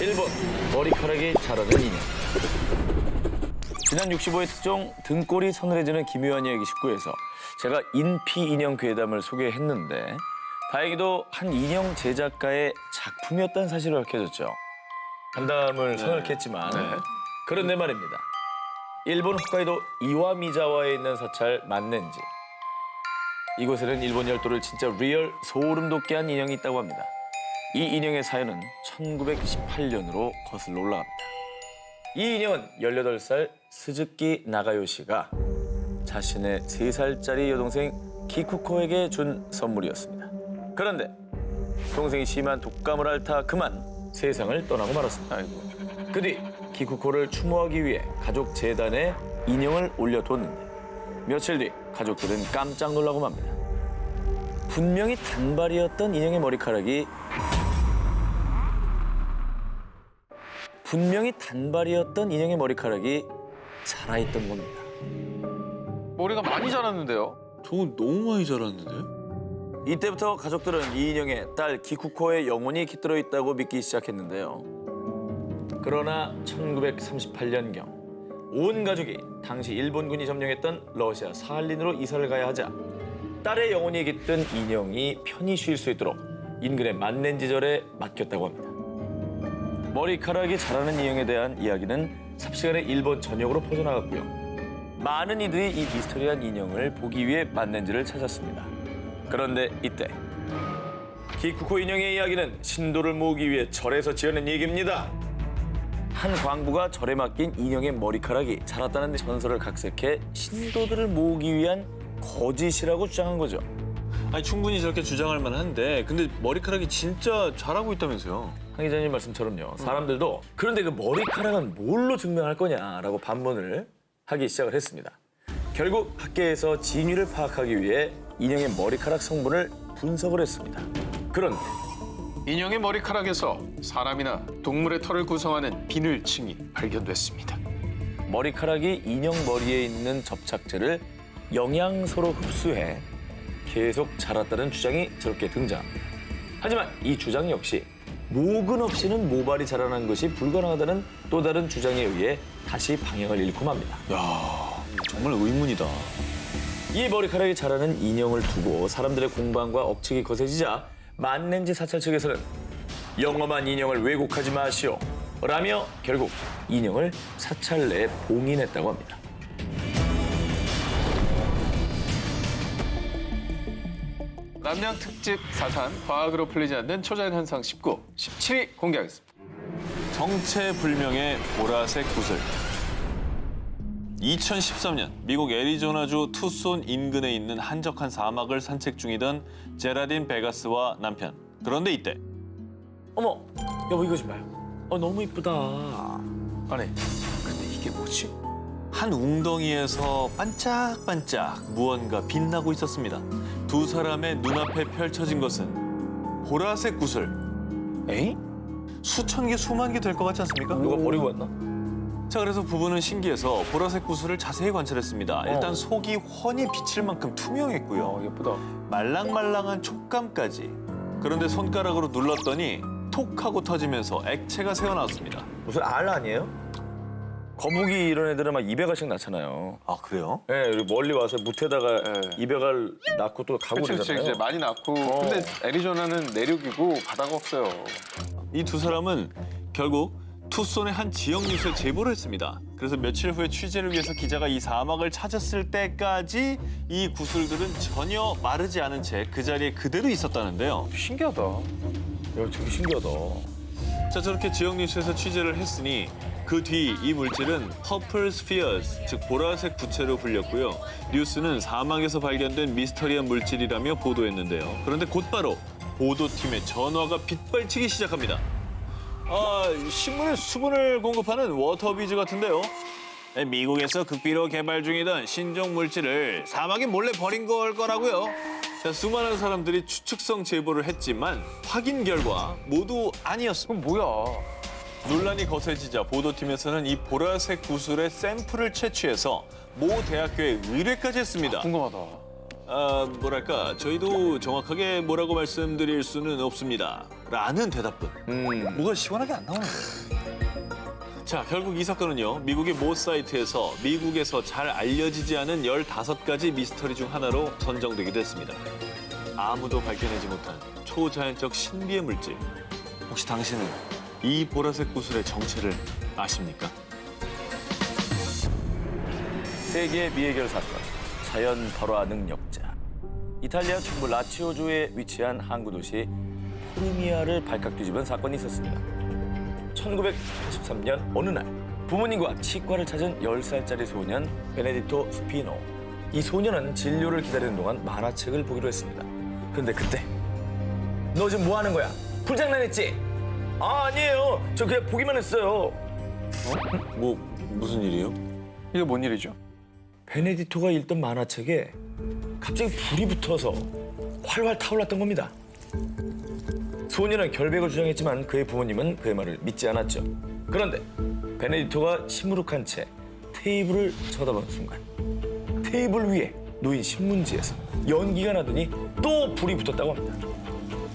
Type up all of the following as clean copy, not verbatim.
1번 머리카락이 자라는 인형. 지난 65회 특종 등골이 서늘해지는 기묘한 이야기 19에서 제가 인피 인형 괴담을 소개했는데 다행히도 한 인형 제작가의 작품이었다는 사실이 밝혀졌죠. 간담을 서늘케 했지만 그런데 말입니다. 일본 홋카이도 이와미자와에 있는 사찰 만넨지. 이곳에는 일본 열도를 진짜 리얼 소름 돋게 한 인형이 있다고 합니다. 이 인형의 사연은 1918년으로 거슬러 올라갑니다. 이 인형은 18살 스즈키 나가요시가 자신의 3살짜리 여동생 기쿠코에게 준 선물이었습니다. 그런데 동생이 심한 독감을 앓다 그만 세상을 떠나고 말았습니다. 그 뒤 기쿠코를 추모하기 위해 가족 재단에 인형을 올려뒀는데 며칠 뒤 가족들은 깜짝 놀라고 맙니다. 분명히 단발이었던 인형의 머리카락이 자라있던 겁니다. 머리가 많이 자랐는데요? 저건 너무 많이 자랐는데? 이때부터 가족들은 이 인형에 딸 기쿠코의 영혼이 깃들어 있다고 믿기 시작했는데요. 그러나 1938년경 온 가족이 당시 일본군이 점령했던 러시아 사할린으로 이사를 가야 하자 딸의 영혼이 깃든 인형이 편히 쉴 수 있도록 인근의 만넨지절에 맡겼다고 합니다. 머리카락이 자라는 인형에 대한 이야기는 삽시간에 일본 전역으로 퍼져나갔고요. 많은 이들이 이 미스터리한 인형을 보기 위해 만넨지를 찾았습니다. 그런데 이때 기쿠코 인형의 이야기는 신도를 모으기 위해 절에서 지어낸 얘기입니다. 한 광부가 절에 맡긴 인형의 머리카락이 자랐다는 전설을 각색해 신도들을 모으기 위한 거짓이라고 주장한 거죠. 아니 충분히 저렇게 주장할 만한데 근데 머리카락이 진짜 자라고 있다면서요? 한 기자님 말씀처럼요. 사람들도 그런데 그 머리카락은 뭘로 증명할 거냐라고 반문을 하기 시작을 했습니다. 결국 학계에서 진위를 파악하기 위해 인형의 머리카락 성분을 분석을 했습니다. 그런데 인형의 머리카락에서 사람이나 동물의 털을 구성하는 비늘층이 발견됐습니다. 머리카락이 인형 머리에 있는 접착제를 영양소로 흡수해 계속 자랐다는 주장이 저렇게 등장합니다. 하지만 이 주장 역시 모근 없이는 모발이 자라는 것이 불가능하다는 또 다른 주장에 의해 다시 방향을 잃고 맙니다. 야 정말 의문이다. 이 머리카락이 자라는 인형을 두고 사람들의 공방과 억측이 거세지자 만넨지 사찰 측에서는 영험한 인형을 왜곡하지 마시오 라며 결국 인형을 사찰 내에 봉인했다고 합니다. 남양 특집 4탄 과학으로 풀리지 않는 초자연 현상 19, 17위 공개하겠습니다. 정체불명의 보라색 구슬. 2013년 미국 애리조나주 투손 인근에 있는 한적한 사막을 산책 중이던 제라딘 베가스와 남편. 그런데 이때 어머, 여보 이거 좀 봐요. 너무 이쁘다. 아니, 근데 이게 뭐지? 한 웅덩이에서 반짝반짝 무언가 빛나고 있었습니다. 두 사람의 눈앞에 펼쳐진 것은 보라색 구슬. 에이? 수천 개, 수만 개 될 것 같지 않습니까? 누가 버리고 왔나? 자, 그래서 부부는 신기해서 보라색 구슬을 자세히 관찰했습니다. 일단 속이 훤히 비칠 만큼 투명했고요. 예쁘다. 말랑말랑한 촉감까지. 그런데 손가락으로 눌렀더니 톡 하고 터지면서 액체가 새어나왔습니다. 무슨 알 아니에요? 거북이 이런 애들은 막 200알씩 낳잖아요. 아, 그래요? 네, 그리고 멀리 와서 무태다가 200알 낳고 또 가고 그렇죠, 그러잖아요. 이제 많이 낳고. 근데 애리조나는 내륙이고 바다가 없어요. 이 두 사람은 결국 투손의 한 지역 뉴스에 제보를 했습니다. 그래서 며칠 후에 취재를 위해서 기자가 이 사막을 찾았을 때까지 이 구슬들은 전혀 마르지 않은 채 그 자리에 그대로 있었다는데요. 신기하다. 야, 되게 신기하다. 자, 저렇게 지역 뉴스에서 취재를 했으니 그 뒤 이 물질은 퍼플 스피어스, 즉 보라색 부채로 불렸고요. 뉴스는 사막에서 발견된 미스터리한 물질이라며 보도했는데요. 그런데 곧바로 보도팀의 전화가 빗발치기 시작합니다. 신문에 수분을 공급하는 워터비즈 같은데요. 미국에서 극비로 개발 중이던 신종 물질을 사막에 몰래 버린 걸 거라고요. 자, 수많은 사람들이 추측성 제보를 했지만 확인 결과 모두 아니었습니다. 그럼 뭐야? 논란이 거세지자 보도팀에서는 이 보라색 구슬의 샘플을 채취해서 모 대학교에 의뢰까지 했습니다. 궁금하다. 뭐랄까 저희도 정확하게 뭐라고 말씀드릴 수는 없습니다. 라는 대답뿐. 뭐가 시원하게 안 나오는 거예요. 자, 결국 이 사건은요. 미국의 모 사이트에서 미국에서 잘 알려지지 않은 15가지 미스터리 중 하나로 선정되기도 했습니다. 아무도 발견하지 못한 초자연적 신비의 물질. 혹시 당신은 이 보라색 구슬의 정체를 아십니까? 세계 미해결 사건, 자연 발화 능력자. 이탈리아 중부 라치오주에 위치한 항구 도시 포르미아를 발칵 뒤집은 사건이 있었습니다. 1983년 어느 날 부모님과 치과를 찾은 10살짜리 소년 베네디토 스피노. 이 소년은 진료를 기다리는 동안 만화책을 보기로 했습니다. 그런데 그때 너 지금 뭐 하는 거야? 불장난했지? 아니에요. 저 그냥 보기만 했어요. 뭐 무슨 일이요? 이게 뭔 일이죠? 베네디토가 읽던 만화책에 갑자기 불이 붙어서 활활 타올랐던 겁니다. 소년은 결백을 주장했지만 그의 부모님은 그의 말을 믿지 않았죠. 그런데 베네디토가 시무룩한 채 테이블을 쳐다본 순간 테이블 위에 놓인 신문지에서 연기가 나더니 또 불이 붙었다고 합니다.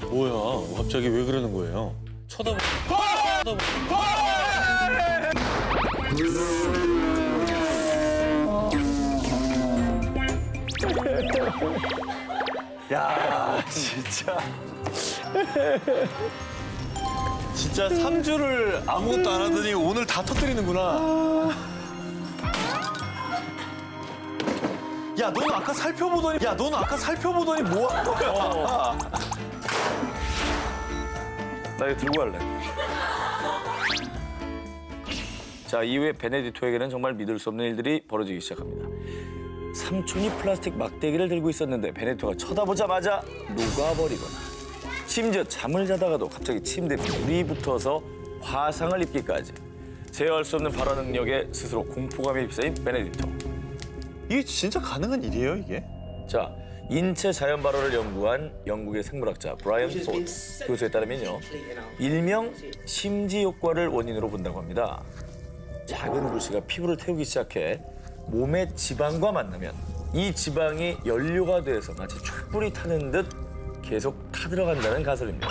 뭐야? 갑자기 왜 그러는 거예요? 야, 진짜. 진짜 3주를 아무것도 안 하더니 오늘 다 터뜨리는구나. 야, 넌 아까 살펴보더니 뭐 한 거야? 나 이거 들고 갈래. 자, 이후에 베네디토에게는 정말 믿을 수 없는 일들이 벌어지기 시작합니다. 삼촌이 플라스틱 막대기를 들고 있었는데 베네디토가 쳐다보자마자 녹아버리거나 심지어 잠을 자다가도 갑자기 침대에 불이 붙어서 화상을 입기까지 제어할 수 없는 발화 능력에 스스로 공포감에 휩싸인 베네디토. 이게 진짜 가능한 일이에요, 이게? 자, 인체 자연 발화를 연구한 영국의 생물학자 브라이언 포드 교수에 따르면요, 일명 심지 효과를 원인으로 본다고 합니다. 작은 불씨가 피부를 태우기 시작해 몸의 지방과 만나면 이 지방이 연료가 돼서 마치 촛불이 타는 듯 계속 타들어간다는 가설입니다.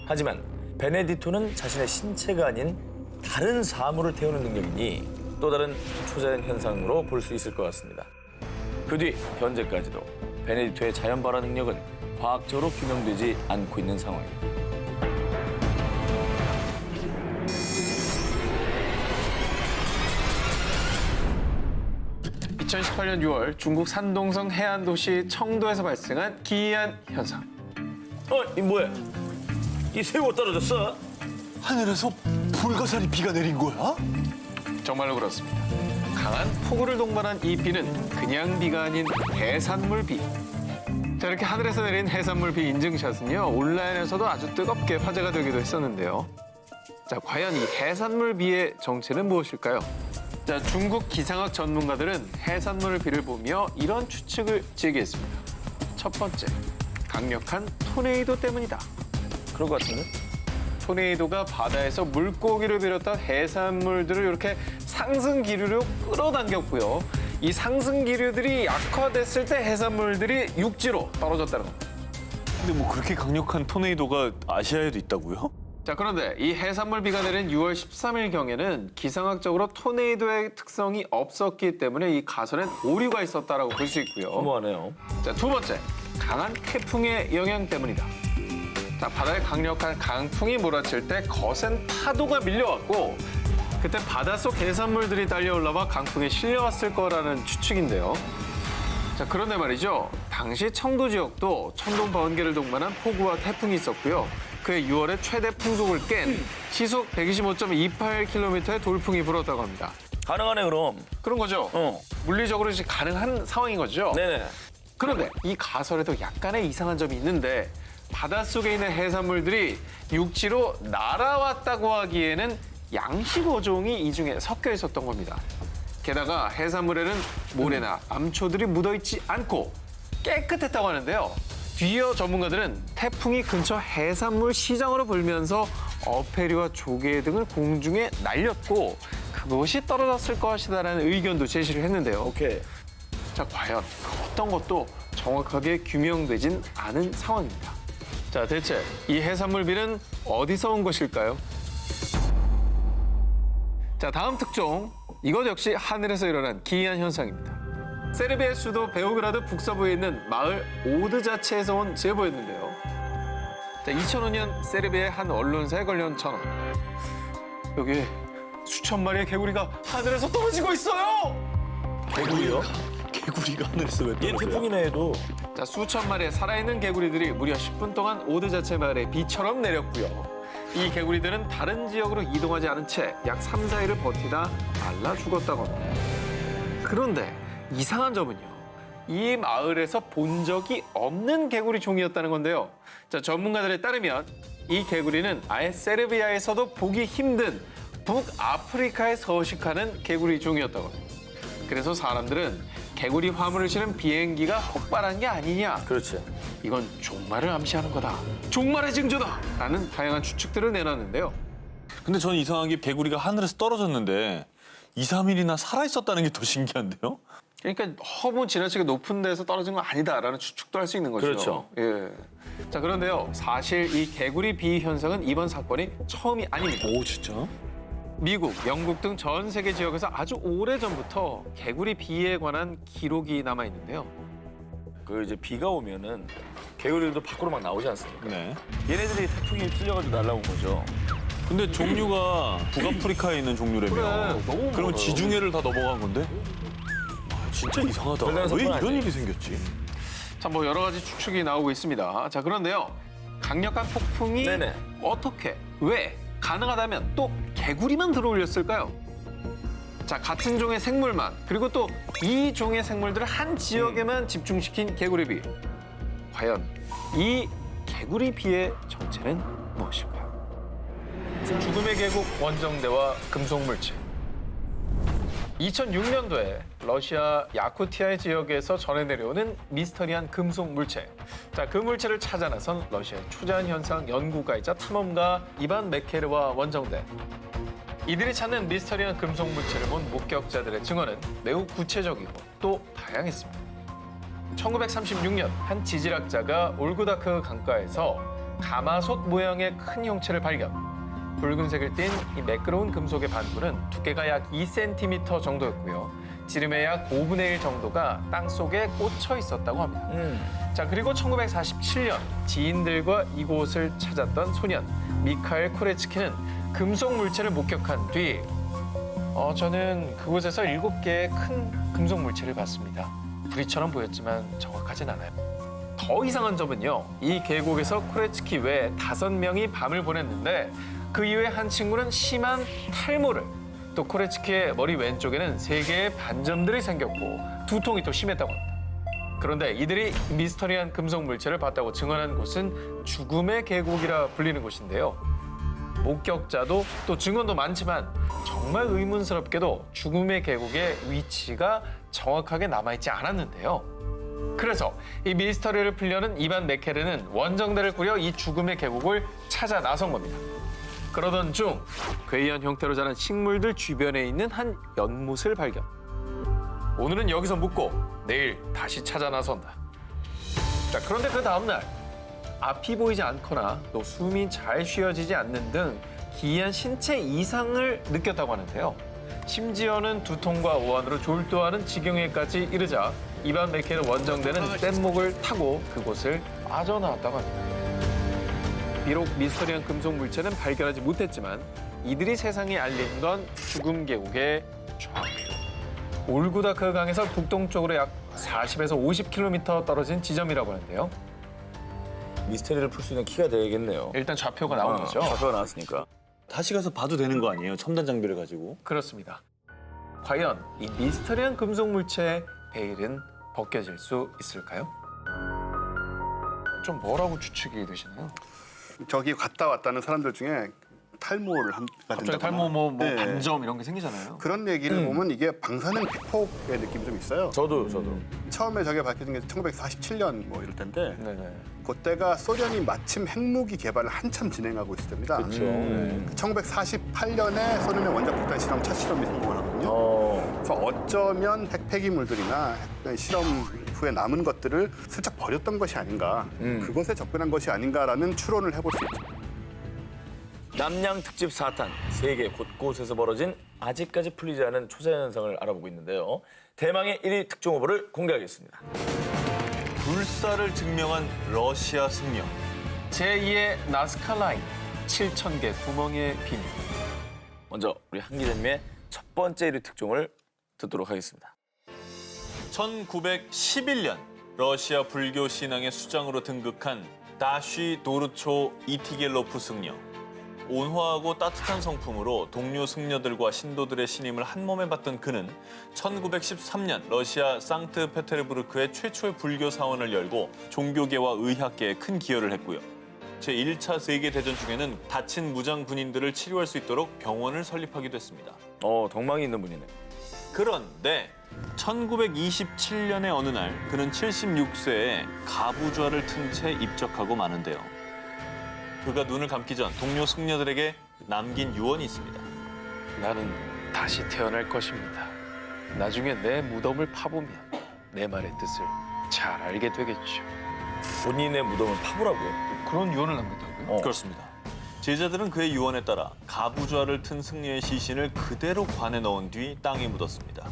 하지만 베네디토는 자신의 신체가 아닌 다른 사물을 태우는 능력이니 또 다른 초자연 현상으로 볼 수 있을 것 같습니다. 그 뒤 현재까지도 베네디토의 자연 발화 능력은 과학적으로 규명되지 않고 있는 상황입니다. 2018년 6월 중국 산동성 해안 도시 청도에서 발생한 기이한 현상. 이 뭐야? 이 새우가 떨어졌어? 하늘에서 불가사리 비가 내린 거야? 정말로 그렇습니다. 강한 폭우를 동반한 이 비는 그냥 비가 아닌 해산물 비. 자, 이렇게 하늘에서 내린 해산물 비 인증샷은요, 온라인에서도 아주 뜨겁게 화제가 되기도 했었는데요. 자, 과연 이 해산물 비의 정체는 무엇일까요? 자, 중국 기상학 전문가들은 해산물 비를 보며 이런 추측을 제기했습니다. 첫 번째, 강력한 토네이도 때문이다. 그럴 것 같은데? 토네이도가 바다에서 물고기를 비롯한 해산물들을 이렇게 상승 기류로 끌어당겼고요. 이 상승 기류들이 약화됐을 때 해산물들이 육지로 떨어졌다는 겁니다. 근데 뭐 그렇게 강력한 토네이도가 아시아에도 있다고요? 자, 그런데 이 해산물 비가 내린 6월 13일경에는 기상학적으로 토네이도의 특성이 없었기 때문에 이 가설엔 오류가 있었다라고 볼 수 있고요. 허무하네요. 자, 두 번째, 강한 태풍의 영향 때문이다. 자, 바다에 강력한 강풍이 몰아칠 때 거센 파도가 밀려왔고 그때 바닷속 해산물들이 딸려 올라와 강풍에 실려왔을 거라는 추측인데요. 자, 그런데 말이죠. 당시 청도 지역도 천둥 번개를 동반한 폭우와 태풍이 있었고요. 그해 6월에 최대 풍속을 깬 시속 125.28km의 돌풍이 불었다고 합니다. 가능하네 그럼. 그런 거죠. 물리적으로 이제 가능한 상황인 거죠. 네네. 그런데 이 가설에도 약간의 이상한 점이 있는데 바닷속에 있는 해산물들이 육지로 날아왔다고 하기에는 양식 어종이 이 중에 섞여 있었던 겁니다. 게다가 해산물에는 모래나 암초들이 묻어있지 않고 깨끗했다고 하는데요. 뒤이어 전문가들은 태풍이 근처 해산물 시장으로 불면서 어패류와 조개 등을 공중에 날렸고 그것이 떨어졌을 것이다라는 의견도 제시를 했는데요. 오케이. 자, 과연 어떤 것도 정확하게 규명되진 않은 상황입니다. 자, 대체 이 해산물 비는 어디서 온 것일까요? 자, 다음 특종. 이것 역시 하늘에서 일어난 기이한 현상입니다. 세르비아의 수도 베오그라드 북서부에 있는 마을 오드자체에서 온 제보였는데요. 자, 2005년 세르비아의 한 언론사에 걸려온 전화. 여기 수천 마리의 개구리가 하늘에서 떨어지고 있어요! 개구리요? 개구리가 하늘에서 왜 얘 떨어져요? 태풍이나 해도 자, 수천 마리의 살아있는 개구리들이 무려 10분 동안 오드자체 마을에 비처럼 내렸고요. 이 개구리들은 다른 지역으로 이동하지 않은 채 약 3, 4일을 버티다 말라 죽었다고 합니다. 그런데 이상한 점은요. 이 마을에서 본 적이 없는 개구리 종이었다는 건데요. 자, 전문가들에 따르면 이 개구리는 아예 세르비아에서도 보기 힘든 북아프리카에 서식하는 개구리 종이었다고 합니다. 그래서 사람들은 개구리 화물을 실은 비행기가 폭발한 게 아니냐. 그렇지. 이건 종말을 암시하는 거다. 종말의 징조다. 라는 다양한 추측들을 내놨는데요. 근데 저는 이상한 게 개구리가 하늘에서 떨어졌는데 2, 3일이나 살아있었다는 게 더 신기한데요? 그러니까 너무 지나치게 높은 데서 떨어진 건 아니다라는 추측도 할 수 있는 거죠. 그렇죠. 예. 자, 그런데요. 사실 이 개구리 비 현상은 이번 사건이 처음이 아닙니다. 오, 진짜? 미국, 영국 등 전 세계 지역에서 아주 오래전부터 개구리 비에 관한 기록이 남아 있는데요. 그 이제 비가 오면은 개구리들도 밖으로 막 나오지 않습니까? 네. 얘네들이 태풍이 쓸려가지고 날아온 거죠. 근데 종류가 북아프리카에 있는 종류라며. 그래, 너무 그러면 멀어요. 지중해를 다 넘어간 건데? 아, 진짜 이상하다. 별다른 왜 사건 이런 아니에요. 일이 생겼지? 참 뭐 여러 가지 추측이 나오고 있습니다. 자, 그런데요. 강력한 폭풍이 네네. 어떻게, 왜, 가능하다면 또 개구리만 들어올렸을까요? 자, 같은 종의 생물만, 그리고 또 이 종의 생물들을 한 지역에만 집중시킨 개구리비. 과연 이 개구리비의 정체는 무엇일까요? 죽음의 계곡 원정대와 금속물질. 2006년도에 러시아 야쿠티아의 지역에서 전해 내려오는 미스터리한 금속 물체. 자, 그 물체를 찾아 나선 러시아의 초자연 현상 연구가이자 탐험가 이반 메케르와 원정대. 이들이 찾는 미스터리한 금속 물체를 본 목격자들의 증언은 매우 구체적이고 또 다양했습니다. 1936년 한 지질학자가 올구다크 강가에서 가마솥 모양의 큰 형체를 발견. 붉은색을 띤 이 매끄러운 금속의 반구는 두께가 약 2cm 정도였고요. 지름의 약 5분의 1 정도가 땅 속에 꽂혀 있었다고 합니다. 자, 그리고 1947년 지인들과 이곳을 찾았던 소년 미카엘 코레츠키는 금속 물체를 목격한 뒤 저는 그곳에서 7개의 큰 금속 물체를 봤습니다. 부리처럼 보였지만 정확하진 않아요. 더 이상한 점은요. 이 계곡에서 코레츠키 외에 5명이 밤을 보냈는데 그 이후에 한 친구는 심한 탈모를, 또 코레츠키의 머리 왼쪽에는 3개의 반점들이 생겼고 두통이 또 심했다고 합니다. 그런데 이들이 미스터리한 금속 물체를 봤다고 증언한 곳은 죽음의 계곡이라 불리는 곳인데요. 목격자도 또 증언도 많지만 정말 의문스럽게도 죽음의 계곡의 위치가 정확하게 남아있지 않았는데요. 그래서 이 미스터리를 풀려는 이반 메케르는 원정대를 꾸려 이 죽음의 계곡을 찾아 나선 겁니다. 그러던 중 괴이한 형태로 자란 식물들 주변에 있는 한 연못을 발견. 오늘은 여기서 묵고 내일 다시 찾아 나선다. 자, 그런데 그 다음날 앞이 보이지 않거나 또 숨이 잘 쉬어지지 않는 등 기이한 신체 이상을 느꼈다고 하는데요. 심지어는 두통과 오한으로 졸도하는 지경에까지 이르자 이반 메케르 원정대는 뗏목을 타고 그곳을 빠져나왔다고 합니다. 비록 미스터리한 금속 물체는 발견하지 못했지만 이들이 세상에 알린 건 죽음 계곡의 좌표. 올구다크 강에서 북동쪽으로 약 40에서 50km 떨어진 지점이라고 하는데요. 미스터리를 풀 수 있는 키가 되겠네요. 일단 좌표가 나온 거죠. 좌표가 나왔으니까. 다시 가서 봐도 되는 거 아니에요? 첨단 장비를 가지고. 그렇습니다. 과연 이 미스터리한 금속 물체의 베일은 벗겨질 수 있을까요? 좀 뭐라고 추측이 되시나요? 저기 갔다 왔다는 사람들 중에 탈모를 한가 갑자기 된다거나 탈모 뭐 네. 반점 이런 게 생기잖아요. 그런 얘기를 보면 이게 방사능 피폭의 느낌이 좀 있어요. 저도. 처음에 저게 밝혀진 게 1947년 뭐 이럴 텐데 네네. 그때가 소련이 마침 핵무기 개발을 한참 진행하고 있을 때입니다. 그렇죠. 1948년에 소련의 원자폭탄 실험 첫 실험이 성공을 하거든요. 그래서 어쩌면 핵 폐기물들이나 핵 실험 후에 남은 것들을 슬쩍 버렸던 것이 아닌가, 그것에 접근한 것이 아닌가라는 추론을 해볼 수 있죠. 남양 특집 4탄, 세계 곳곳에서 벌어진 아직까지 풀리지 않은 초자연 현상을 알아보고 있는데요. 대망의 1위 특종 후보를 공개하겠습니다. 불사를 증명한 러시아 승려. 제2의 나스카 라인, 7,000개 구멍의 비밀. 먼저 우리 한 기자님의 첫 번째 1위 특종을 듣도록 하겠습니다. 1911년 러시아 불교 신앙의 수장으로 등극한 다쉬 도르초 이티겔로프 승려. 온화하고 따뜻한 성품으로 동료 승려들과 신도들의 신임을 한 몸에 받던 그는 1913년 러시아 상트페테르부르크의 최초의 불교 사원을 열고 종교계와 의학계에 큰 기여를 했고요. 제1차 세계대전 중에는 다친 무장 군인들을 치료할 수 있도록 병원을 설립하기도 했습니다. 덕망이 있는 분이네. 그런데 1927년의 어느 날 그는 76세에 가부좌를 튼 채 입적하고 마는데요. 그가 눈을 감기 전 동료 승려들에게 남긴 유언이 있습니다. 나는 다시 태어날 것입니다. 나중에 내 무덤을 파보면 내 말의 뜻을 잘 알게 되겠죠. 본인의 무덤을 파보라고요? 그런 유언을 남겼다고요? 그렇습니다. 제자들은 그의 유언에 따라 가부좌를 튼 승려의 시신을 그대로 관에 넣은 뒤 땅에 묻었습니다.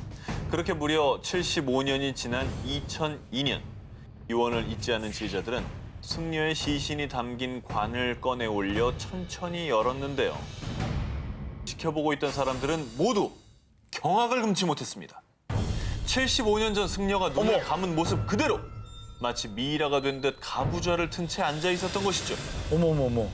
그렇게 무려 75년이 지난 2002년 유언을 잊지 않은 제자들은 승려의 시신이 담긴 관을 꺼내 올려 천천히 열었는데요. 지켜보고 있던 사람들은 모두 경악을 금치 못했습니다. 75년 전 승려가 눈을 감은 모습 그대로 마치 미이라가 된 듯 가부좌를 튼 채 앉아 있었던 것이죠. 어머머머.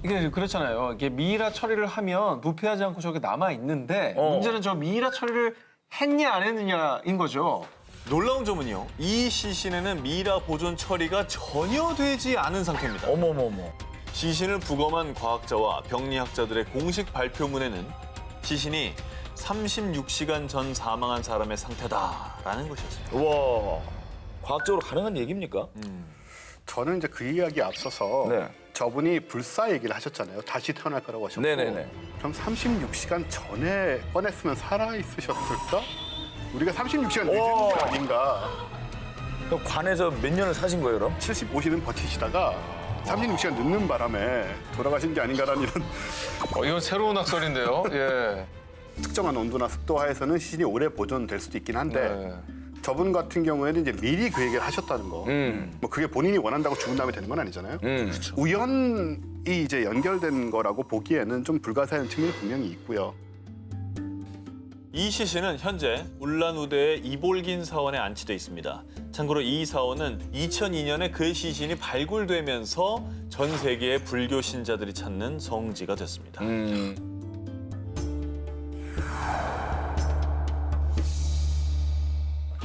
이게 그렇잖아요. 이게 미이라 처리를 하면 부패하지 않고 저게 남아 있는데 문제는 저 미이라 처리를 했냐 안 했느냐인 거죠. 놀라운 점은요. 이 시신에는 미이라 보존 처리가 전혀 되지 않은 상태입니다. 어머머머. 시신을 부검한 과학자와 병리학자들의 공식 발표문에는 시신이 36시간 전 사망한 사람의 상태다라는 것이었습니다. 우와. 과학적으로 가능한 얘기입니까? 저는 이제 그 이야기에 앞서서 네. 저분이 불사 얘기를 하셨잖아요. 다시 태어날 거라고 하셨고. 네네네. 그럼 36시간 전에 꺼냈으면 살아있으셨을까? 우리가 36시간 늦은 게 아닌가. 그럼 관에서 몇 년을 사신 거예요, 그럼? 75시는 버티시다가 36시간 늦는 바람에 돌아가신 게 아닌가라는 이런 이건 새로운 학설인데요. 예. 특정한 온도나 습도 하에서는 시신이 오래 보존될 수도 있긴 한데 저분 같은 경우에는 이제 미리 그 얘기를 하셨다는 거. 뭐 그게 본인이 원한다고 죽은 다음에 되는 건 아니잖아요. 우연이 이제 연결된 거라고 보기에는 좀 불가사의한 측면이 분명히 있고요. 이 시신은 현재 울란우대의 이볼긴 사원에 안치돼 있습니다. 참고로 이 사원은 2002년에 그의 시신이 발굴되면서 전 세계의 불교 신자들이 찾는 성지가 됐습니다.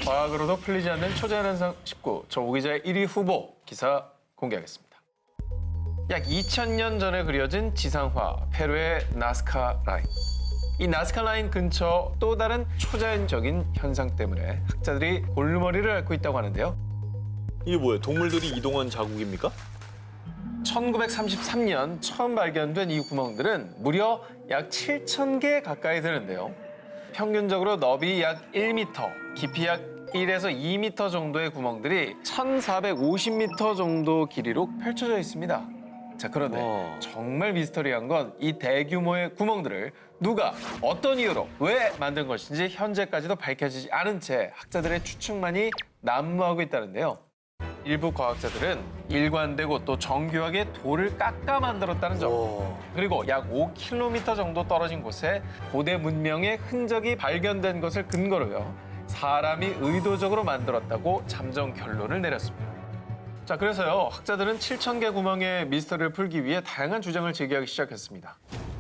과학으로도 풀리지 않는 초자연 현상 19, 저 오 기자의 1위 후보 기사 공개하겠습니다. 약 2000년 전에 그려진 지상화, 페루의 나스카 라인. 이 나스카 라인 근처 또 다른 초자연적인 현상 때문에 학자들이 골머리를 앓고 있다고 하는데요. 이게 뭐예요? 동물들이 이동한 자국입니까? 1933년 처음 발견된 이 구멍들은 무려 약 7,000개 가까이 되는데요. 평균적으로 너비 약 1m, 깊이 약 1에서 2m 정도의 구멍들이 1,450m 정도 길이로 펼쳐져 있습니다. 자, 그런데 정말 미스터리한 건 이 대규모의 구멍들을 누가 어떤 이유로 왜 만든 것인지 현재까지도 밝혀지지 않은 채 학자들의 추측만이 난무하고 있다는데요. 일부 과학자들은 일관되고 또 정교하게 돌을 깎아 만들었다는 점, 그리고 약 5km 정도 떨어진 곳에 고대 문명의 흔적이 발견된 것을 근거로요, 사람이 의도적으로 만들었다고 잠정 결론을 내렸습니다. 자, 그래서요, 학자들은 7,000개 구멍의 미스터리를 풀기 위해 다양한 주장을 제기하기 시작했습니다.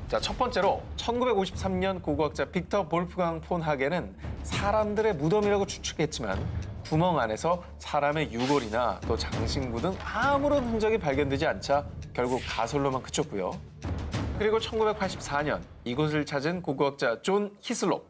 자, 첫 번째로 1953년 고고학자 빅터 볼프강 폰 하겐은 사람들의 무덤이라고 추측했지만 구멍 안에서 사람의 유골이나 또 장신구 등 아무런 흔적이 발견되지 않자 결국 가설로만 그쳤고요. 그리고 1984년 이곳을 찾은 고고학자 존 히슬롭.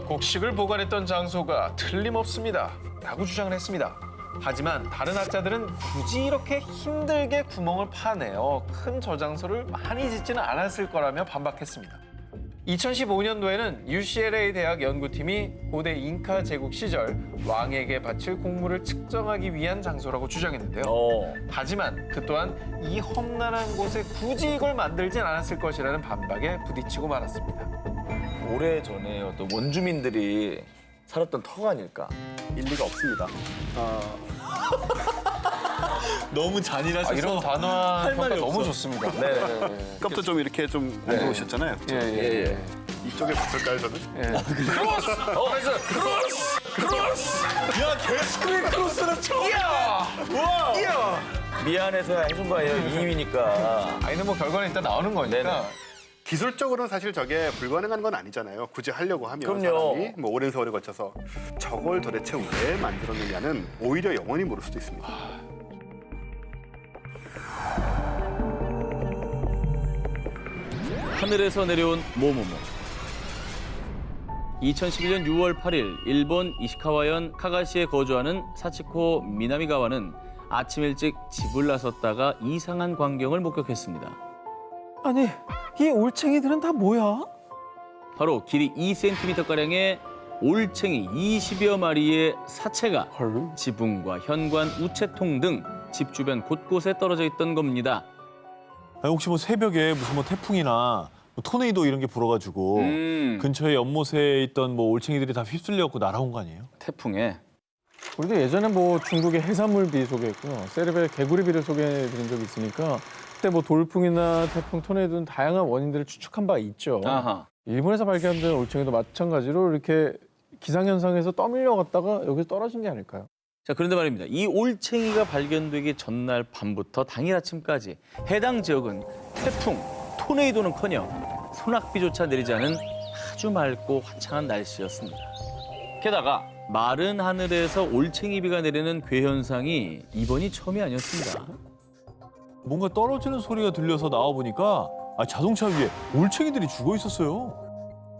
곡식을 보관했던 장소가 틀림없습니다 라고 주장을 했습니다. 하지만 다른 학자들은 굳이 이렇게 힘들게 구멍을 파내어 큰 저장소를 많이 짓지는 않았을 거라며 반박했습니다. 2015년도에는 UCLA 대학 연구팀이 고대 잉카 제국 시절 왕에게 바칠 곡물을 측정하기 위한 장소라고 주장했는데요. 하지만 그 또한 이 험난한 곳에 굳이 이걸 만들진 않았을 것이라는 반박에 부딪히고 말았습니다. 오래전에 어떤 원주민들이 살았던 터가 아닐까. 일리가 없습니다. 너무 잔인하셔서 이런 단어한 할 말이 평가 너무 없어. 좋습니다. 네. 아까부터 좀 이렇게 좀 공부하셨잖아요. 예. 이쪽에 붙을까요, 저는? 야, 데스크의 크로스는 처음. 미안해서 해준 거 아니에요. 2위니까. 아니는 뭐 결과는 일단 나오는 거니까. 네네. 기술적으로는 사실 저게 불가능한 건 아니잖아요. 굳이 하려고 하면 그럼요. 사람이 뭐 오랜 세월을 거쳐서 저걸 도대체 왜 만들었느냐는 오히려 영원히 모를 수도 있습니다. 하늘에서 내려온 모모모. 2011년 6월 8일 일본 이시카와현 카가시에 거주하는 사치코 미나미가와는 아침 일찍 집을 나섰다가 이상한 광경을 목격했습니다. 아니, 이 올챙이들은 다 뭐야? 바로 길이 2cm가량의 올챙이 20여 마리의 사체가 지붕과 현관, 우체통 등 집 주변 곳곳에 떨어져 있던 겁니다. 아니, 혹시 뭐 새벽에 무슨 뭐 태풍이나 뭐 토네이도 이런 게 불어가지고 근처에 연못에 있던 뭐 올챙이들이 다 휩쓸려갖고 날아온 거 아니에요? 태풍에. 우리도 예전에 뭐 중국의 해산물비 소개했고요. 세르베 개구리비를 소개해드린 적이 있으니까 그때 뭐 돌풍이나 태풍, 토네이도는 다양한 원인들을 추측한 바가 있죠. 아하. 일본에서 발견된 올챙이도 마찬가지로 이렇게 기상현상에서 떠밀려 갔다가 여기서 떨어진 게 아닐까요? 자, 그런데 말입니다. 이 올챙이가 발견되기 전날 밤부터 당일 아침까지 해당 지역은 태풍, 토네이도는커녕 소낙비조차 내리지 않은 아주 맑고 화창한 날씨였습니다. 게다가 마른 하늘에서 올챙이비가 내리는 괴현상이 이번이 처음이 아니었습니다. 뭔가 떨어지는 소리가 들려서 나와보니까 자동차 위에 올챙이들이 죽어 있었어요.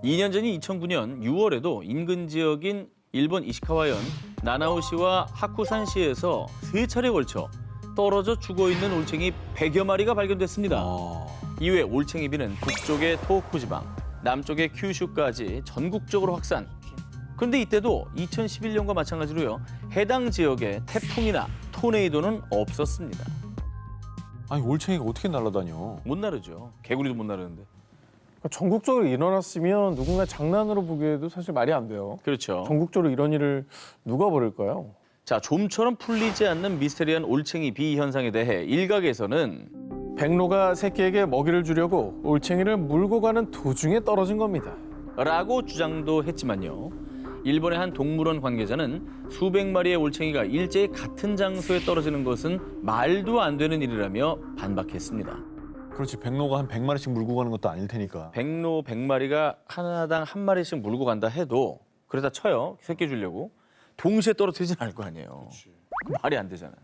2년 전인 2009년 6월에도 인근 지역인 일본 이시카와현 나나오시와 하쿠산시에서 3차례에 걸쳐 떨어져 죽어있는 올챙이 100여 마리가 발견됐습니다. 이후에 올챙이비는 북쪽의 토호쿠 지방, 남쪽의 큐슈까지 전국적으로 확산. 그런데 이때도 2011년과 마찬가지로요. 해당 지역에 태풍이나 토네이도는 없었습니다. 아니 올챙이가 어떻게 날아다녀? 못 나르죠. 개구리도 못 나르는데. 그러니까 전국적으로 일어났으면 누군가 장난으로 보기에도 사실 말이 안 돼요. 그렇죠. 전국적으로 이런 일을 누가 벌일까요? 자, 좀처럼 풀리지 않는 미스테리한 올챙이 비 현상에 대해 일각에서는 백로가 새끼에게 먹이를 주려고 올챙이를 물고 가는 도중에 떨어진 겁니다. 라고 주장도 했지만요. 일본의 한 동물원 관계자는 수백 마리의 올챙이가 일제히 같은 장소에 떨어지는 것은 말도 안 되는 일이라며 반박했습니다. 그렇지 백로가 한 100마리씩 물고 가는 것도 아닐 테니까. 백로 100마리가 하나당 한 마리씩 물고 간다 해도 그러다 쳐요. 새끼 주려고. 동시에 떨어뜨리진 않을 거 아니에요. 말이 안 되잖아요.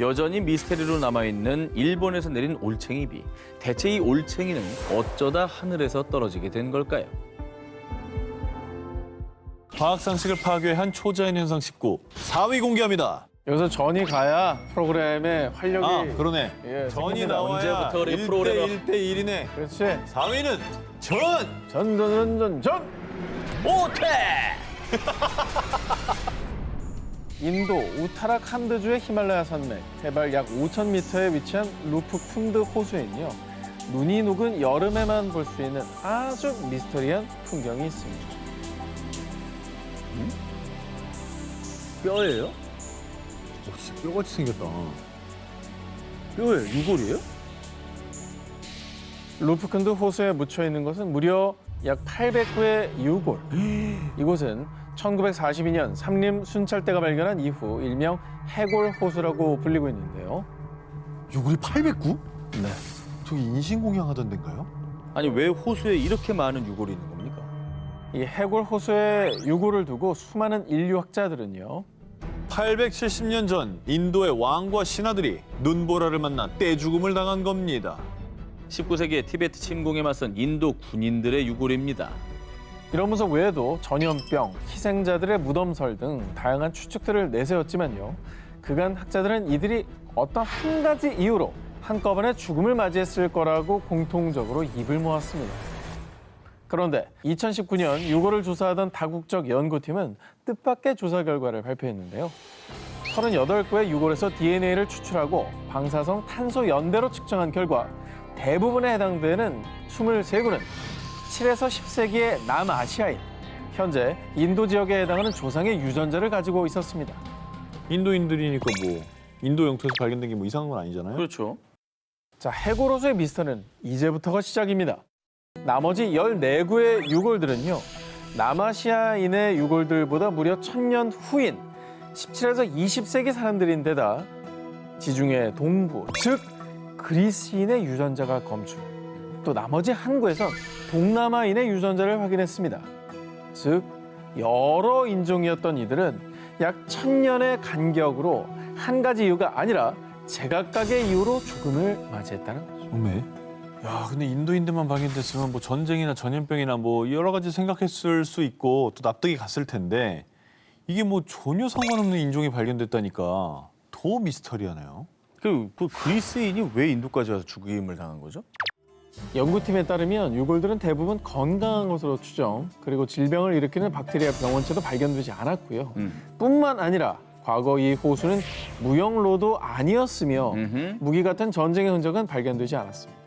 여전히 미스테리로 남아있는 일본에서 내린 올챙이비. 대체 이 올챙이는 어쩌다 하늘에서 떨어지게 된 걸까요? 과학 상식을 파괴한 초자연 현상 19 4위 공개합니다. 여기서 전이 가야 프로그램에 활력이 그러네. 예, 전이 생깁니다. 나와야 언제부터 우리 1대 프로그래머. 1대 1이네. 그렇지. 4위는 전! 전전전전 오태! 인도 우타라칸드주의 히말라야 산맥 해발 약 5,000m에 위치한 루프쿤드 호수에는요. 눈이 녹은 여름에만 볼 수 있는 아주 미스터리한 풍경이 있습니다. 뼈예요? 진짜 뼈같이 생겼다. 뼈예요? 유골이에요? 루프쿤드 호수에 묻혀 있는 것은 무려 약 800구의 유골. 이곳은 1942년 삼림 순찰대가 발견한 이후 일명 해골 호수라고 불리고 있는데요. 유골이 809? 네. 저기 인신공양 하던 데인가요? 아니 왜 호수에 이렇게 많은 유골이 있는 겁니까? 이 해골 호수에 유골을 두고 수많은 인류학자들은요. 870년 전 인도의 왕과 신하들이 눈보라를 만나 떼죽음을 당한 겁니다. 19세기의 티베트 침공에 맞선 인도 군인들의 유골입니다. 이런 분석 외에도 전염병, 희생자들의 무덤설 등 다양한 추측들을 내세웠지만요. 그간 학자들은 이들이 어떤 한 가지 이유로 한꺼번에 죽음을 맞이했을 거라고 공통적으로 입을 모았습니다. 그런데 2019년 유골을 조사하던 다국적 연구팀은 뜻밖의 조사 결과를 발표했는데요. 38구의 유골에서 DNA를 추출하고 방사성 탄소 연대로 측정한 결과 대부분에 해당되는 23구는 7에서 10세기의 남아시아인, 현재 인도 지역에 해당하는 조상의 유전자를 가지고 있었습니다. 인도인들이니까 뭐 인도 영토에서 발견된 게 뭐 이상한 건 아니잖아요. 그렇죠. 자, 해골호수의 미스터는 이제부터가 시작입니다. 나머지 14구의 유골들은요, 남아시아인의 유골들보다 무려 1000년 후인 17에서 20세기 사람들인데다 지중해 동부, 즉 그리스인의 유전자가 검출. 또 나머지 한 구에선 동남아인의 유전자를 확인했습니다. 즉 여러 인종이었던 이들은 약 1000년의 간격으로 한 가지 이유가 아니라 제각각의 이유로 죽음을 맞이했다는 거죠. 어메. 야, 근데 인도인들만 발견됐으면 뭐 전쟁이나 전염병이나 뭐 여러 가지 생각했을 수 있고 또 납득이 갔을 텐데 이게 뭐 전혀 상관없는 인종이 발견됐다니까 더 미스터리하네요. 그 그리스인이 왜 인도까지 와서 죽임을 당한 거죠? 연구팀에 따르면 유골들은 대부분 건강한 것으로 추정, 그리고 질병을 일으키는 박테리아 병원체도 발견되지 않았고요. 뿐만 아니라 과거 이 호수는 무역로도 아니었으며 무기 같은 전쟁의 흔적은 발견되지 않았습니다.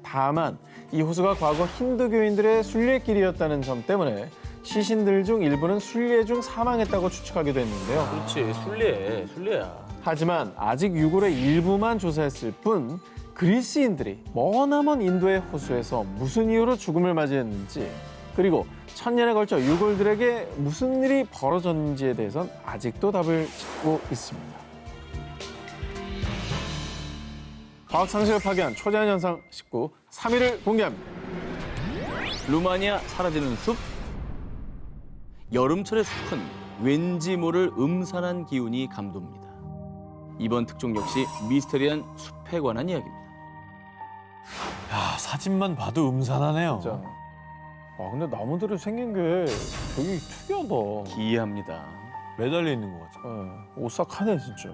다만 이 호수가 과거 힌두교인들의 순례길이었다는 점 때문에 시신들 중 일부는 순례 중 사망했다고 추측하기도 했는데요. 그렇지, 순례야. 하지만 아직 유골의 일부만 조사했을 뿐 그리스인들이 머나먼 인도의 호수에서 무슨 이유로 죽음을 맞이했는지, 그리고 1000년에 걸쳐 유골들에게 무슨 일이 벌어졌는지에 대해선 아직도 답을 찾고 있습니다. 과학 상식을 파괴한 초자연 현상 19, 3위를 공개합니다. 루마니아 사라지는 숲? 여름철의 숲은 왠지 모를 음산한 기운이 감돕니다. 이번 특종 역시 미스터리한 숲에 관한 이야기입니다. 야, 사진만 봐도 음산하네요. 진짜. 근데 나무들이 생긴 게 되게 특이하다. 기이합니다. 매달려 있는 것 같아요. 오싹하네 진짜.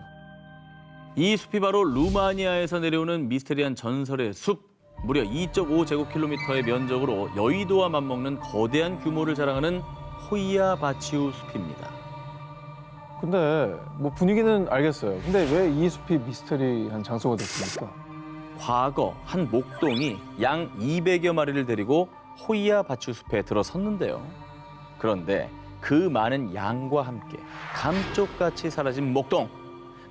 이 숲이 바로 루마니아에서 내려오는 미스테리한 전설의 숲. 무려 2.5제곱킬로미터의 면적으로 여의도와 맞먹는 거대한 규모를 자랑하는 호이아 바치우 숲입니다. 근데 뭐 분위기는 알겠어요. 근데 왜 이 숲이 미스터리한 장소가 됐습니까? 과거 한 목동이 양 200여 마리를 데리고 호이아 바치우 숲에 들어섰는데요. 그런데 그 많은 양과 함께 감쪽같이 사라진 목동.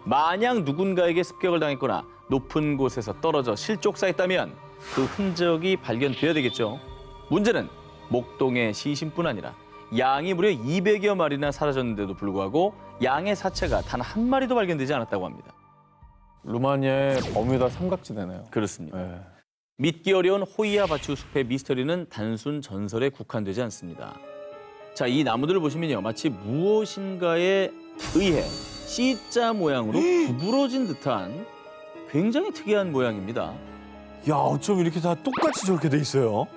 만약 누군가에게 습격을 당했거나 높은 곳에서 떨어져 실족사했다면 그 흔적이 발견돼야 되겠죠. 문제는 목동의 시신뿐 아니라 양이 무려 200여 마리나 사라졌는데도 불구하고 양의 사체가 단 한 마리도 발견되지 않았다고 합니다. 루마니아의 버뮤다 삼각지대네요. 그렇습니다. 네. 믿기 어려운 호이아 바치우 숲의 미스터리는 단순 전설에 국한되지 않습니다. 자, 이 나무들을 보시면요, 마치 무엇인가에 의해 C자 모양으로 구부러진 듯한 굉장히 특이한 모양입니다. 야, 어쩜 이렇게 다 똑같이 저렇게 돼 있어요?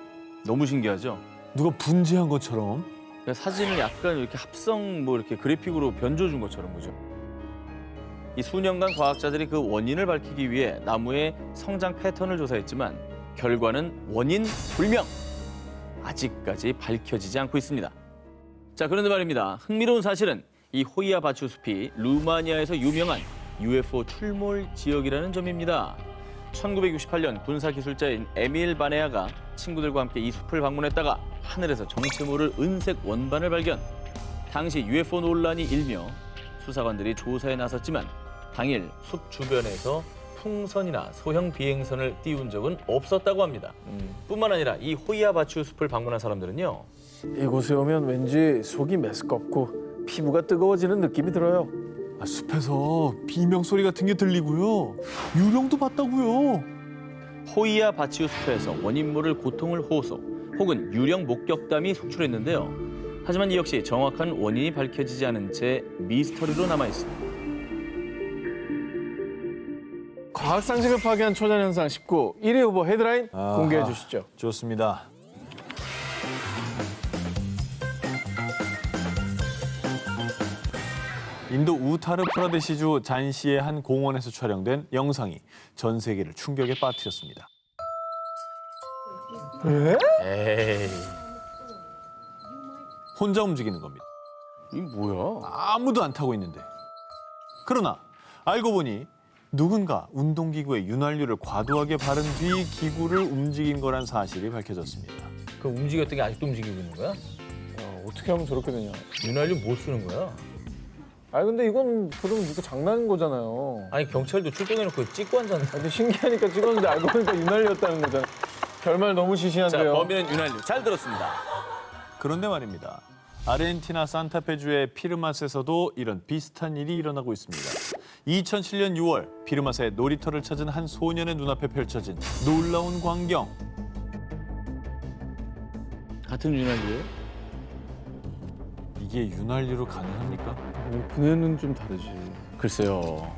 너무 신기하죠? 누가 분재한 것처럼. 사진을 약간 이렇게 합성 뭐 이렇게 그래픽으로 변조준 것처럼 그죠? 이 수년간 과학자들이 그 원인을 밝히기 위해 나무의 성장 패턴을 조사했지만 결과는 원인 불명. 아직까지 밝혀지지 않고 있습니다. 자, 그런데 말입니다. 흥미로운 사실은 이 호이아 바치우 숲이 루마니아에서 유명한 UFO 출몰 지역이라는 점입니다. 1968년 군사기술자인 에밀 바네아가 친구들과 함께 이 숲을 방문했다가 하늘에서 정체 모를 은색 원반을 발견. 당시 UFO 논란이 일며 수사관들이 조사에 나섰지만 당일 숲 주변에서 풍선이나 소형 비행선을 띄운 적은 없었다고 합니다. 뿐만 아니라 이 호이아 바치우 숲을 방문한 사람들은요. 이곳에 오면 왠지 속이 메스껍고 피부가 뜨거워지는 느낌이 들어요. 아, 숲에서 비명 소리 같은 게 들리고요. 유령도 봤다고요. 호이아 바치우 숲에서 원인 모를 고통을 호소 혹은 유령 목격담이 속출했는데요. 하지만 이 역시 정확한 원인이 밝혀지지 않은 채 미스터리로 남아 있습니다. 과학 상식을 파괴한 초자연 현상 19, 1위 후보 헤드라인 아하. 공개해 주시죠. 좋습니다. 인도 우타르 프라데시주 잔시의 한 공원에서 촬영된 영상이 전 세계를 충격에 빠뜨렸습니다. 에이, 혼자 움직이는 겁니다. 이 뭐야? 아무도 안 타고 있는데. 그러나 알고 보니 누군가 운동기구에 윤활유를 과도하게 바른 뒤 기구를 움직인 거란 사실이 밝혀졌습니다. 그 움직였던 게 아직도 움직이고 있는 거야? 어떻게 하면 저렇게 되냐. 윤활유 못 쓰는 거야? 아니 근데 이건 그럼 누가 장난인 거잖아요. 아니 경찰도 출동해놓고 찍고 앉았네. 근데 신기하니까 찍었는데 알고 보니까 윤활유였다는 거잖아. 결말 너무 자, 시시한데요. 범인은 윤활유. 잘 들었습니다. 그런데 말입니다. 아르헨티나 산타페주의 피르맛에서도 이런 비슷한 일이 일어나고 있습니다. 2007년 6월 피르맛의 놀이터를 찾은 한 소년의 눈앞에 펼쳐진 놀라운 광경. 같은 윤활유예요? 이게 윤활유로 가능합니까? 분해는 좀 다르지. 글쎄요.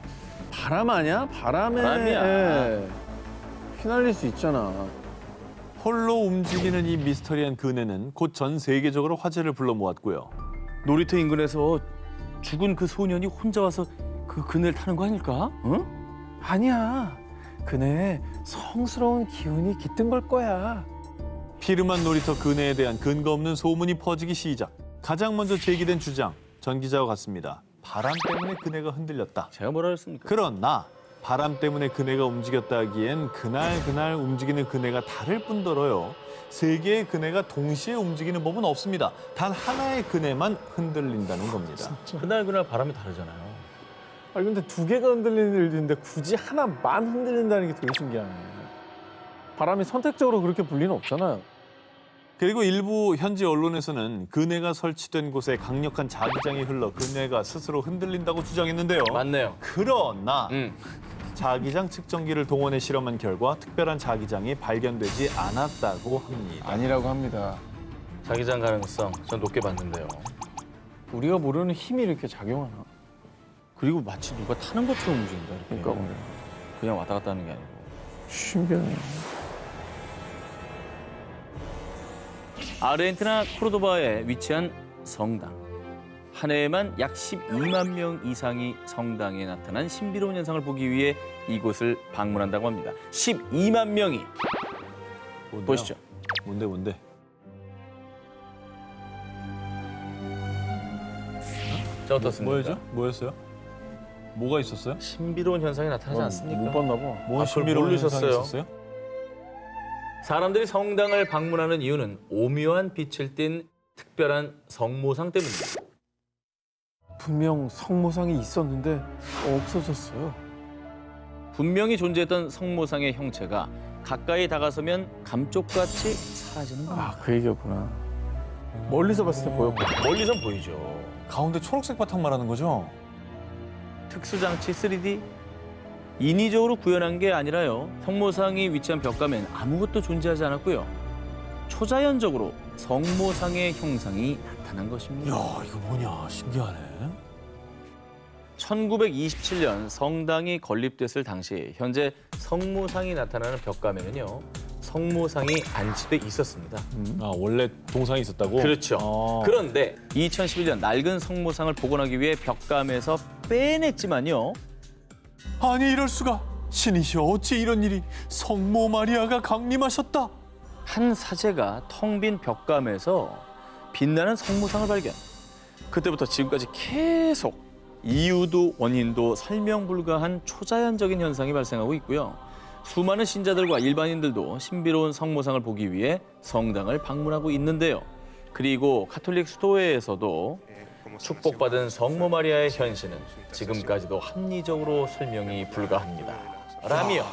바람 아니야? 바람에 바람이야. 휘날릴 수 있잖아. 홀로 움직이는 이 미스터리한 그네는 곧 전 세계적으로 화제를 불러 모았고요. 놀이터 인근에서 죽은 그 소년이 혼자 와서 그 그네를 타는 거 아닐까? 응? 아니야. 그네 성스러운 기운이 깃든 걸 거야. 피르맛 놀이터 그네에 대한 근거 없는 소문이 퍼지기 시작. 가장 먼저 제기된 주장, 전 기자와 같습니다. 바람 때문에 그네가 흔들렸다. 제가 뭐라 그랬습니까? 그러나 바람 때문에 그네가 움직였다 하기엔 그날 움직이는 그네가 다를 뿐더러요. 세 개의 그네가 동시에 움직이는 법은 없습니다. 단 하나의 그네만 흔들린다는 겁니다. 그날 바람이 다르잖아요. 아니 근데 두 개가 흔들리는 일인데 굳이 하나만 흔들린다는 게 되게 신기하네. 바람이 선택적으로 그렇게 불 리는 없잖아요. 그리고 일부 현지 언론에서는 그네가 설치된 곳에 강력한 자기장이 흘러 그네가 스스로 흔들린다고 주장했는데요. 맞네요. 그러나 응. 자기장 측정기를 동원해 실험한 결과 특별한 자기장이 발견되지 않았다고 합니다. 아니라고 합니다. 자기장 가능성 전 높게 봤는데요. 우리가 모르는 힘이 이렇게 작용하나? 그리고 마치 누가 타는 것처럼 움직인다. 이렇게. 그러니까 말이야. 그냥 왔다 갔다 하는 게 아니고. 신기하네. 아르헨티나 코르도바에 위치한 성당. 한 해에만 약 12만 명 이상이 성당에 나타난 신비로운 현상을 보기 위해 이곳을 방문한다고 합니다. 12만 명이. 뭔데요? 보시죠. 뭔데? 자, 어떻습니까? 뭐였어요? 뭐가 있었어요? 신비로운 현상이 나타나지 않습니까? 못 봤나 봐. 뭔 그걸 신비로운 모르셨어요? 현상이 있었어요? 사람들이 성당을 방문하는 이유는 오묘한 빛을 띤 특별한 성모상 때문입니다. 분명 성모상이 있었는데 없어졌어요. 분명히 존재했던 성모상의 형체가 가까이 다가서면 감쪽같이 사라지는 겁니다. 아, 그 얘기였구나. 멀리서 봤을 때 보였고. 멀리선 보이죠. 가운데 초록색 바탕 말하는 거죠? 특수장치 3D? 인위적으로 구현한 게 아니라요. 성모상이 위치한 벽감엔 아무것도 존재하지 않았고요. 초자연적으로 성모상의 형상이 나타난 것입니다. 야, 이거 뭐냐? 신기하네. 1927년 성당이 건립됐을 당시 현재 성모상이 나타나는 벽감에는요. 성모상이 안치돼 있었습니다. 아, 원래 동상이 있었다고? 그렇죠. 그런데 2011년 낡은 성모상을 복원하기 위해 벽감에서 빼냈지만요. 아니, 이럴 수가. 신이시여, 어찌 이런 일이. 성모 마리아가 강림하셨다. 한 사제가 텅 빈 벽감에서 빛나는 성모상을 발견. 그때부터 지금까지 계속 이유도 원인도 설명 불가한 초자연적인 현상이 발생하고 있고요. 수많은 신자들과 일반인들도 신비로운 성모상을 보기 위해 성당을 방문하고 있는데요. 그리고 카톨릭 수도회에서도 축복받은 성모 마리아의 현신은 지금까지도 합리적으로 설명이 불가합니다. 라며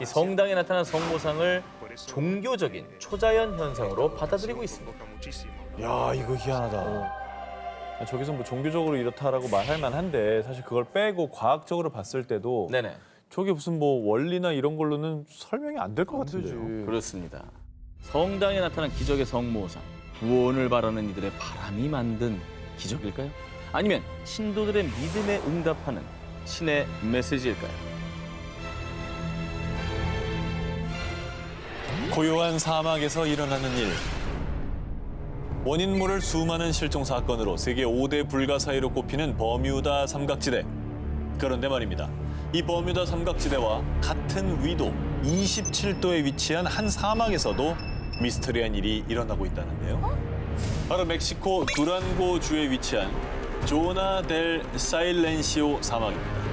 이 성당에 나타난 성모상을 종교적인 초자연 현상으로 받아들이고 있습니다. 야, 이거 희한하다. 저기서 뭐 종교적으로 이렇다라고 말할 만한데 사실 그걸 빼고 과학적으로 봤을 때도 네네. 저게 무슨 뭐 원리나 이런 걸로는 설명이 안 될 것 같은데요. 그렇습니다. 성당에 나타난 기적의 성모상, 구원을 바라는 이들의 바람이 만든 기적일까요? 아니면 신도들의 믿음에 응답하는 신의 메시지일까요? 고요한 사막에서 일어나는 일. 원인 모를 수많은 실종 사건으로 세계 5대 불가사의로 꼽히는 버뮤다 삼각지대. 그런데 말입니다. 이 버뮤다 삼각지대와 같은 위도 27도에 위치한 한 사막에서도 미스터리한 일이 일어나고 있다는데요. 바로 멕시코 두란고 주에 위치한 조나 델 사일렌시오 사막입니다.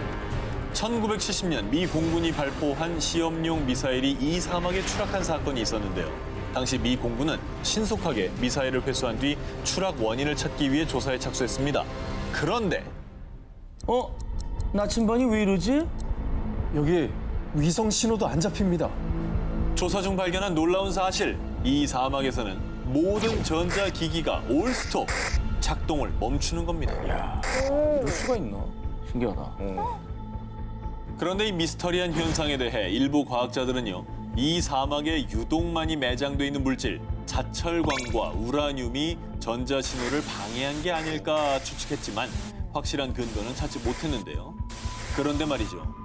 1970년 미 공군이 발포한 시험용 미사일이 이 사막에 추락한 사건이 있었는데요. 당시 미 공군은 신속하게 미사일을 회수한 뒤 추락 원인을 찾기 위해 조사에 착수했습니다. 그런데 나침반이 왜 이러지? 여기 위성 신호도 안 잡힙니다. 조사 중 발견한 놀라운 사실, 이 사막에서는 모든 전자기기가 올 스톱, 작동을 멈추는 겁니다. 이럴 수가 있나? 신기하다. 그런데 이 미스터리한 현상에 대해 일부 과학자들은요, 이 사막에 유독 많이 매장돼 있는 물질, 자철광과 우라늄이 전자신호를 방해한 게 아닐까 추측했지만 확실한 근거는 찾지 못했는데요. 그런데 말이죠.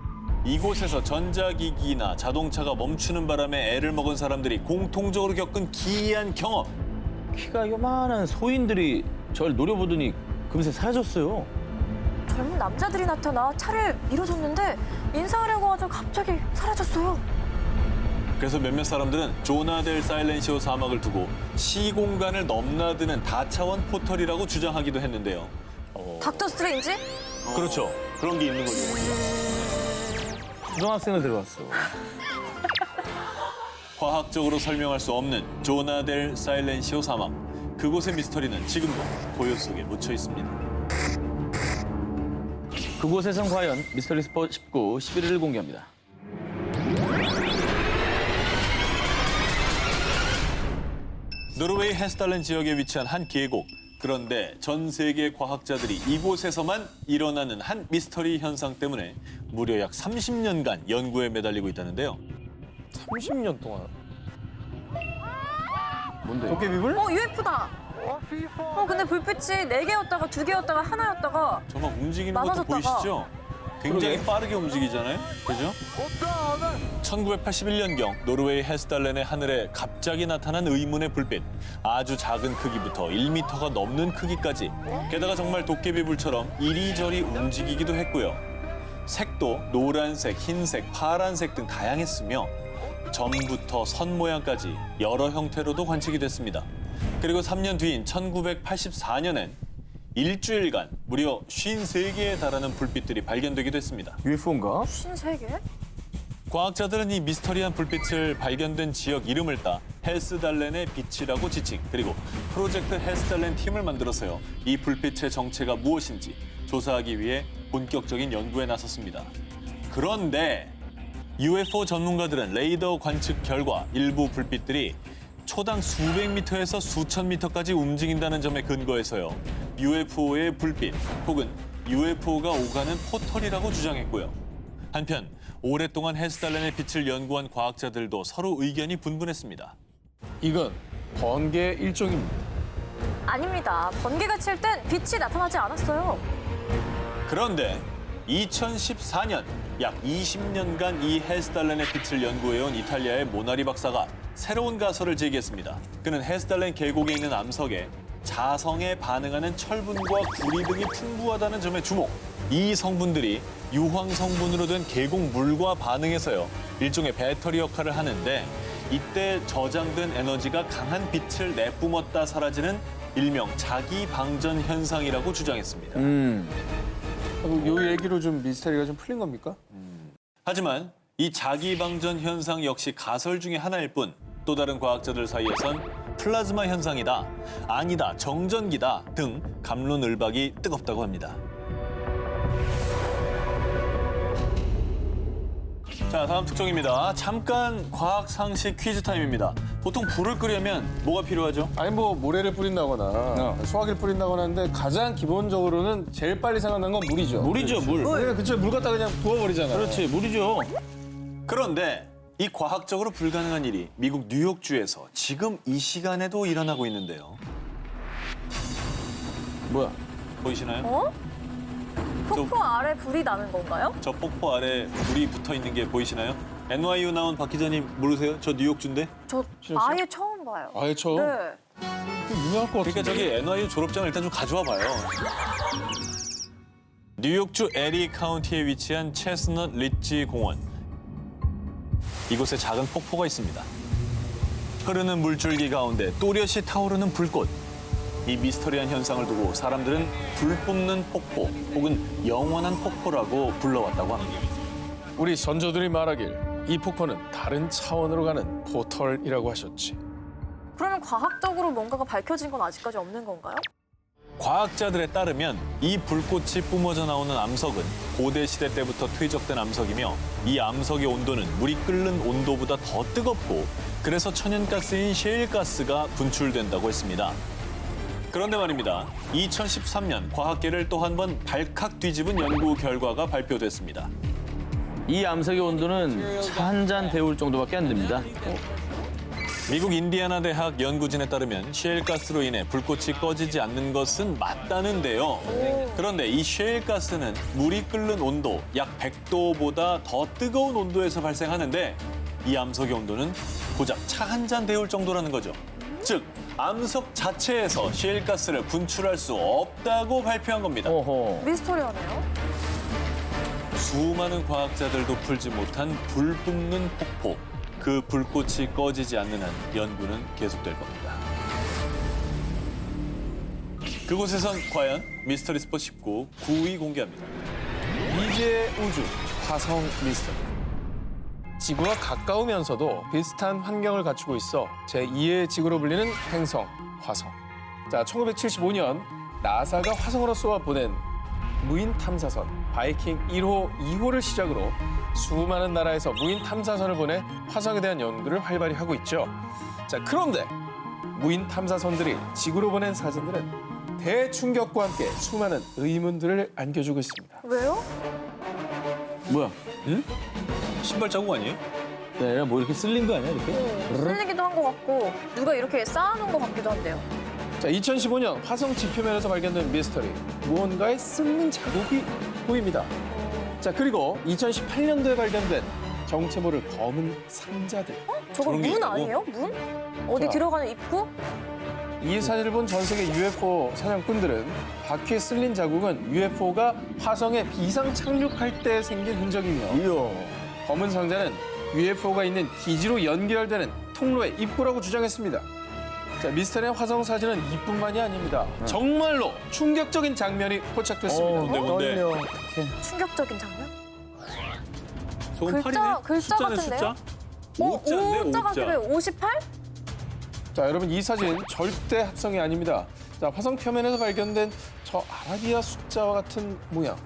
이곳에서 전자기기나 자동차가 멈추는 바람에 애를 먹은 사람들이 공통적으로 겪은 기이한 경험. 키가 요만한 소인들이 절 노려보더니 금세 사라졌어요. 젊은 남자들이 나타나 차를 밀어줬는데 인사하려고 하자 갑자기 사라졌어요. 그래서 몇몇 사람들은 조나 델 사일렌시오 사막을 두고 시공간을 넘나드는 다차원 포털이라고 주장하기도 했는데요. 닥터 스트레인지? 그렇죠. 그런 게 있는 거죠. 초등학생을 데려왔어. 과학적으로 설명할 수 없는 조나 델 사일렌시오 사막. 그곳의 미스터리는 지금도 고요 속에 묻혀 있습니다. 그곳에선 과연 미스터리 스포 19 11일을 공개합니다. 노르웨이 헤스달렌 지역에 위치한 한 계곡. 그런데 전 세계 과학자들이 이곳에서만 일어나는 한 미스터리 현상 때문에 무려 약 30년간 연구에 매달리고 있다는데요. 30년 동안. 뭔데? 도깨비불? UFO다. 근데 불빛이 4개였다가 2개였다가 하나였다가 정말 움직이는 것도 나눠졌다가. 보이시죠? 굉장히 빠르게 움직이잖아요. 그죠? 1981년경 노르웨이 헤스달렌의 하늘에 갑자기 나타난 의문의 불빛. 아주 작은 크기부터 1m가 넘는 크기까지. 게다가 정말 도깨비불처럼 이리저리 움직이기도 했고요. 색도 노란색, 흰색, 파란색 등 다양했으며 점부터 선 모양까지 여러 형태로도 관측이 됐습니다. 그리고 3년 뒤인 1984년엔 일주일간 무려 53개에 달하는 불빛들이 발견되기도 했습니다. UFO인가? 53개? 과학자들은 이 미스터리한 불빛을 발견된 지역 이름을 따 헬스달렌의 빛이라고 지칭, 그리고 프로젝트 헬스달렌 팀을 만들어서요. 이 불빛의 정체가 무엇인지 조사하기 위해 본격적인 연구에 나섰습니다. 그런데 UFO 전문가들은 레이더 관측 결과 일부 불빛들이 초당 수백 미터에서 수천 미터까지 움직인다는 점에 근거해서요. UFO의 불빛 혹은 UFO가 오가는 포털이라고 주장했고요. 한편 오랫동안 헬스달렌의 빛을 연구한 과학자들도 서로 의견이 분분했습니다. 이건 번개 일종입니다. 아닙니다. 번개가 칠 땐 빛이 나타나지 않았어요. 그런데 2014년 약 20년간 이 헬스달렌의 빛을 연구해온 이탈리아의 모나리 박사가 새로운 가설을 제기했습니다. 그는 헬스달렌 계곡에 있는 암석에 자성에 반응하는 철분과 구리 등이 풍부하다는 점에 주목. 이 성분들이 유황 성분으로 된 계곡 물과 반응해서요. 일종의 배터리 역할을 하는데 이때 저장된 에너지가 강한 빛을 내뿜었다 사라지는 일명 자기 방전 현상이라고 주장했습니다. 이 얘기로 좀 미스터리가 좀 풀린 겁니까? 하지만 이 자기 방전 현상 역시 가설 중에 하나일 뿐 또 다른 과학자들 사이에선 플라즈마 현상이다, 아니다, 정전기다 등 갑론을박이 뜨겁다고 합니다. 자, 다음 특종입니다. 잠깐 과학 상식 퀴즈 타임입니다. 보통 불을 끄려면 뭐가 필요하죠? 아니 뭐 모래를 뿌린다거나 소화기를 뿌린다거나 하는데 가장 기본적으로는 제일 빨리 생각나는 건 물이죠. 물이죠, 물. 그냥 그쵸 물 갖다 그냥 부어버리잖아. 그렇지, 물이죠. 그런데 이 과학적으로 불가능한 일이 미국 뉴욕주에서 지금 이 시간에도 일어나고 있는데요. 뭐야? 보이시나요? 폭포 아래 불이 나는 건가요? 저 폭포 아래 불이 붙어 있는 게 보이시나요? NYU 나온 박 기자님 모르세요? 저 뉴욕주인데? 저 아예 처음 봐요. 아예 처음? 네. 유명할 것 같은데. 그러니까 저기 NYU 졸업장을 일단 좀 가져와 봐요. 뉴욕주 에리 카운티에 위치한 체스넛 리치 공원. 이곳에 작은 폭포가 있습니다. 흐르는 물줄기 가운데 또렷이 타오르는 불꽃. 이 미스터리한 현상을 두고 사람들은 불 뿜는 폭포 혹은 영원한 폭포라고 불러왔다고 합니다. 우리 선조들이 말하길 이 폭포는 다른 차원으로 가는 포털이라고 하셨지. 그러면 과학적으로 뭔가가 밝혀진 건 아직까지 없는 건가요? 과학자들에 따르면 이 불꽃이 뿜어져 나오는 암석은 고대 시대 때부터 퇴적된 암석이며 이 암석의 온도는 물이 끓는 온도보다 더 뜨겁고 그래서 천연가스인 셰일가스가 분출된다고 했습니다. 그런데 말입니다. 2013년 과학계를 또 한 번 발칵 뒤집은 연구 결과가 발표됐습니다. 이 암석의 온도는 차 한 잔 데울 정도밖에 안 됩니다. 미국 인디애나 대학 연구진에 따르면 셰일가스로 인해 불꽃이 꺼지지 않는 것은 맞다는데요. 그런데 이 셰일가스는 물이 끓는 온도 약 100도보다 더 뜨거운 온도에서 발생하는데 이 암석의 온도는 고작 차 한 잔 데울 정도라는 거죠. 즉 암석 자체에서 셰일가스를 분출할 수 없다고 발표한 겁니다. 어허. 미스터리하네요. 수많은 과학자들도 풀지 못한 불 뿜는 폭포. 그 불꽃이 꺼지지 않는 한 연구는 계속될 겁니다. 그곳에선 과연 미스터리 스포 19 9위 공개합니다. 미지의 우주, 화성 미스터리. 지구와 가까우면서도 비슷한 환경을 갖추고 있어 제2의 지구로 불리는 행성, 화성. 자, 1975년 나사가 화성으로 쏘아 보낸 무인 탐사선 바이킹 1호, 2호를 시작으로 수많은 나라에서 무인 탐사선을 보내 화성에 대한 연구를 활발히 하고 있죠. 자, 그런데 무인 탐사선들이 지구로 보낸 사진들은 대충격과 함께 수많은 의문들을 안겨주고 있습니다. 왜요? 뭐야? 신발 자국 아니에요? 네, 뭐 이렇게 쓸린 거 아니야, 이렇게? 쓸리기도 한 것 같고 누가 이렇게 쌓아놓은 것 같기도 한데요. 자, 2015년 화성 지표면에서 발견된 미스터리. 무언가의 쓸린 자국이 보입니다. 자, 그리고 2018년도에 발견된 정체 모를 검은 상자들. 저거 그런 게 문 있다고? 아니에요? 문? 어디 자. 들어가는 입구? 이 사진을 본 전 세계 UFO 사냥꾼들은 바퀴에 쓸린 자국은 UFO가 화성에 비상 착륙할 때 생긴 흔적이며 검은 상자는 UFO가 있는 기지로 연결되는 통로의 입구라고 주장했습니다. 자, 미스터리한 화성 사진은 이뿐만이 아닙니다. 정말로 충격적인 장면이 포착됐습니다. 뭔데? 충격적인 장면? 저건 글자 팔이네? 숫자네, 같은데요? 숫자? 오자인데, 오자 오자. 같기도 해요. 58? 자, 여러분 이 사진 절대 합성이 아닙니다. 자, 화성 표면에서 발견된 저 아라비아 숫자와 같은 모양.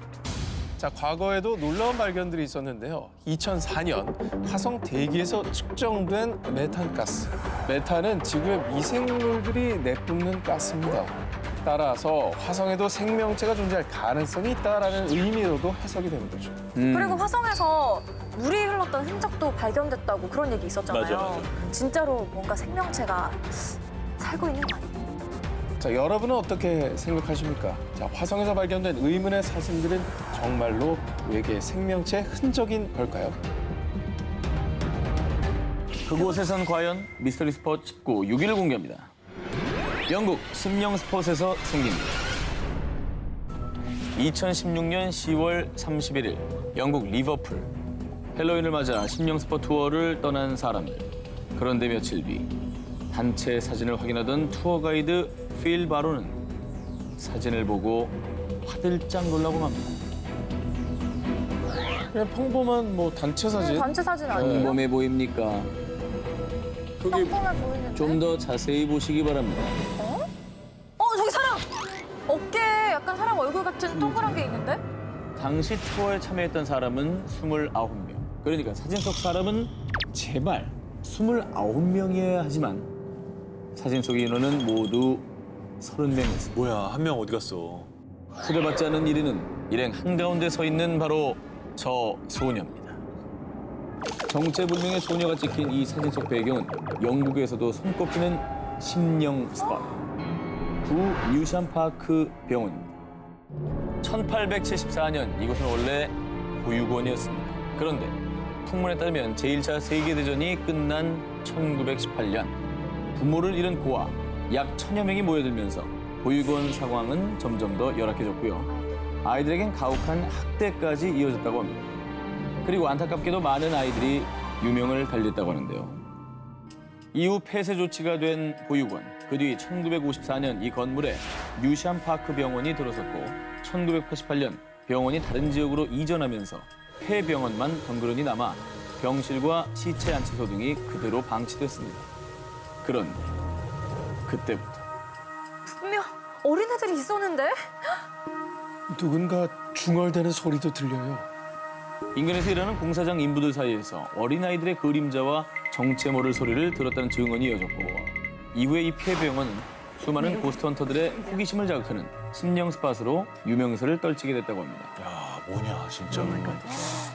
자, 과거에도 놀라운 발견들이 있었는데요. 2004년 화성 대기에서 측정된 메탄가스. 메탄은 지구의 미생물들이 내뿜는 가스입니다. 따라서 화성에도 생명체가 존재할 가능성이 있다라는 의미로도 해석이 되는 거죠. 그리고 화성에서 물이 흘렀던 흔적도 발견됐다고 그런 얘기 있었잖아요. 맞아. 진짜로 뭔가 생명체가 살고 있는 거 아니에요? 자, 여러분은 어떻게 생각하십니까? 자, 화성에서 발견된 의문의 사진들은 정말로 외계 생명체 흔적인 걸까요? 그곳에선 과연 미스터리 스폿 19 6위를 공개합니다. 영국 심령 스폿에서 생깁니다. 2016년 10월 31일 영국 리버풀 헬로윈을 맞아 심령 스폿 투어를 떠난 사람들. 그런데 며칠 뒤 단체 사진을 확인하던 투어 가이드 필 바로는 사진을 보고 화들짝 놀라고 합니다. 그냥 평범한 뭐 단체 사진? 단체 사진 아니에요? 평범해 보입니까? 평범해 보이는데? 좀 더 자세히 보시기 바랍니다. 저기 사람! 어깨에 약간 사람 얼굴 같은 동그란 게 있는데? 당시 투어에 참여했던 사람은 29명. 그러니까 사진 속 사람은 제발 29명이어야 하지만 사진 속 인원은 모두 30명이었습니다. 뭐야, 한 명 어디 갔어? 초대받지 않은 1위는 일행 한가운데 서 있는 바로 저 소녀입니다. 정체불명의 소녀가 찍힌 이 사진 속 배경은 영국에서도 손꼽히는 심령 스팟, 구 뉴샴파크 병원입니다. 1874년 이곳은 원래 보육원이었습니다. 그런데 풍문에 따르면 제1차 세계대전이 끝난 1918년 부모를 잃은 고아 약 1000여 명이 모여들면서 보육원 상황은 점점 더 열악해졌고요. 아이들에겐 가혹한 학대까지 이어졌다고 합니다. 그리고 안타깝게도 많은 아이들이 유명을 달렸다고 하는데요. 이후 폐쇄 조치가 된 보육원. 그 뒤 1954년 이 건물에 뉴샴 파크 병원이 들어섰고 1988년 병원이 다른 지역으로 이전하면서 폐병원만 덩그러니 남아 병실과 시체 안치소 등이 그대로 방치됐습니다. 그런데 그때부터 분명 어린애들이 있었는데? 누군가 중얼대는 소리도 들려요. 인근에서 일하는 공사장 인부들 사이에서 어린아이들의 그림자와 정체 모를 소리를 들었다는 증언이 이어졌고 이후에 이 폐병원은 수많은 고스트헌터들의 호기심을 자극하는 심령 스팟으로 유명세를 떨치게 됐다고 합니다. 야, 뭐냐, 진짜.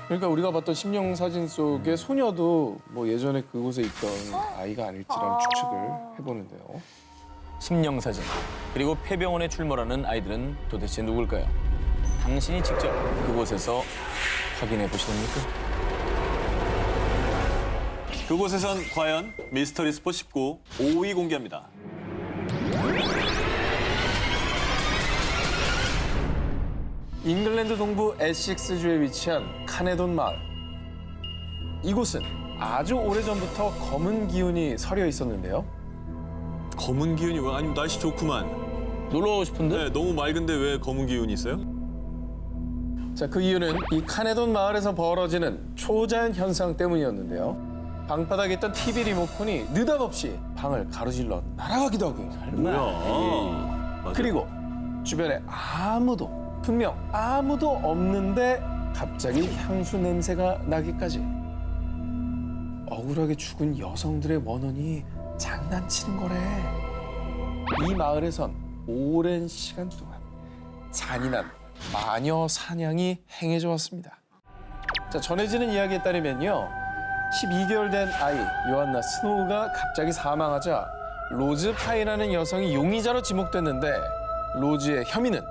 그러니까 우리가 봤던 심령 사진 속의 소녀도 뭐 예전에 그곳에 있던 아이가 아닐지라는 추측을 해보는데요. 심령 사진 그리고 폐병원에 출몰하는 아이들은 도대체 누굴까요? 당신이 직접 그곳에서 확인해 보시렵니까? 그곳에선 과연 미스터리 스포 19 5위 공개합니다. 잉글랜드 동부 에식스주에 위치한 카네돈 마을. 이곳은 아주 오래전부터 검은 기운이 서려 있었는데요. 검은 기운이 왜? 아니면 날씨 좋구만. 놀러 가고 싶은데? 네, 너무 맑은데 왜 검은 기운이 있어요? 자, 그 이유는 이 카네돈 마을에서 벌어지는 초자연 현상 때문이었는데요. 방바닥에 있던 TV 리모컨이 느닷없이 방을 가로질러 날아가기도 하고요. 뭐야? 맞아. 그리고 주변에 분명 아무도 없는데 갑자기 향수 냄새가 나기까지. 억울하게 죽은 여성들의 원혼이 장난치는 거래. 이 마을에선 오랜 시간 동안 잔인한 마녀 사냥이 행해져 왔습니다. 자, 전해지는 이야기에 따르면요. 12개월 된 아이 요한나 스노우가 갑자기 사망하자 로즈 파이라는 여성이 용의자로 지목됐는데 로즈의 혐의는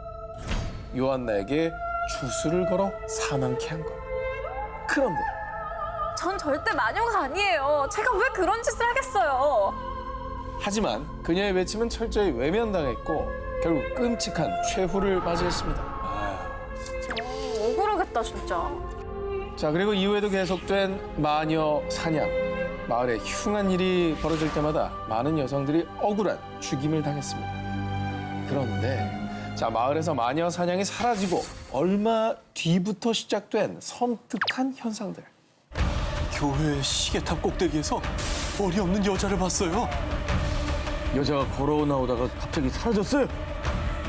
요한나에게 주술을 걸어 사망케 한 것. 그런데 전 절대 마녀가 아니에요. 제가 왜 그런 짓을 하겠어요? 하지만 그녀의 외침은 철저히 외면당했고 결국 끔찍한 최후를 맞이했습니다. 억울하겠다 진짜. 자, 그리고 이후에도 계속된 마녀 사냥. 마을에 흉한 일이 벌어질 때마다 많은 여성들이 억울한 죽임을 당했습니다. 그런데 자, 마을에서 마녀 사냥이 사라지고 얼마 뒤부터 시작된 섬뜩한 현상들. 교회 시계탑 꼭대기에서 머리 없는 여자를 봤어요. 여자가 걸어 나오다가 갑자기 사라졌어요.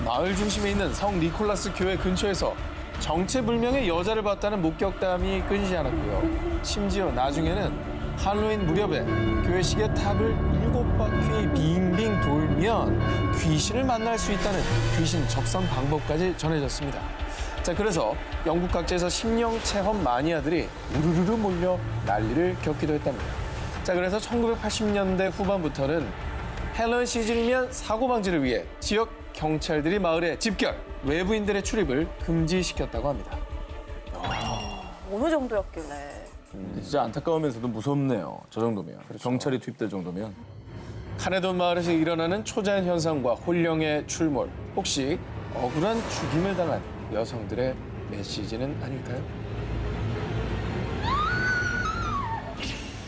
마을 중심에 있는 성 니콜라스 교회 근처에서 정체불명의 여자를 봤다는 목격담이 끊이지 않았고요. 심지어 나중에는 할로윈 무렵에 교회 시계탑을 7바퀴 빙빙 돌면 귀신을 만날 수 있다는 귀신 접선 방법까지 전해졌습니다. 자, 그래서 영국 각지에서 심령 체험 마니아들이 우르르르 몰려 난리를 겪기도 했답니다. 자, 그래서 1980년대 후반부터는 헬로윈 시즌이면 사고 방지를 위해 지역 경찰들이 마을에 집결, 외부인들의 출입을 금지시켰다고 합니다. 어느 정도였길래. 진짜 안타까우면서도 무섭네요. 저 정도면. 경찰이 투입될 정도면. 카네돈 마을에서 일어나는 초자연 현상과 혼령의 출몰. 혹시 억울한 죽임을 당한 여성들의 메시지는 아닐까요?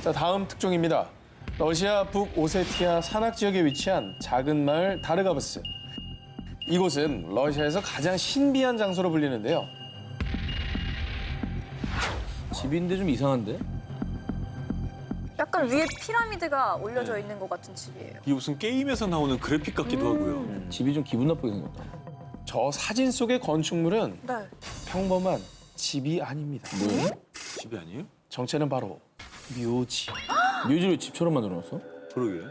자, 다음 특종입니다. 러시아 북오세티아 산악 지역에 위치한 작은 마을 다르가브스. 이곳은 러시아에서 가장 신비한 장소로 불리는데요. 집인데 좀 이상한데? 약간 위에 피라미드가 올려져 있는 것 같은 집이에요. 이게 무슨 게임에서 나오는 그래픽 같기도 하고요. 집이 좀 기분 나쁘게 생겼다. 저 사진 속의 건축물은 네. 평범한 집이 아닙니다. 뭐예요? 집이 아니에요? 정체는 바로 묘지. 묘지를 집처럼 만들어놨어? 그러게.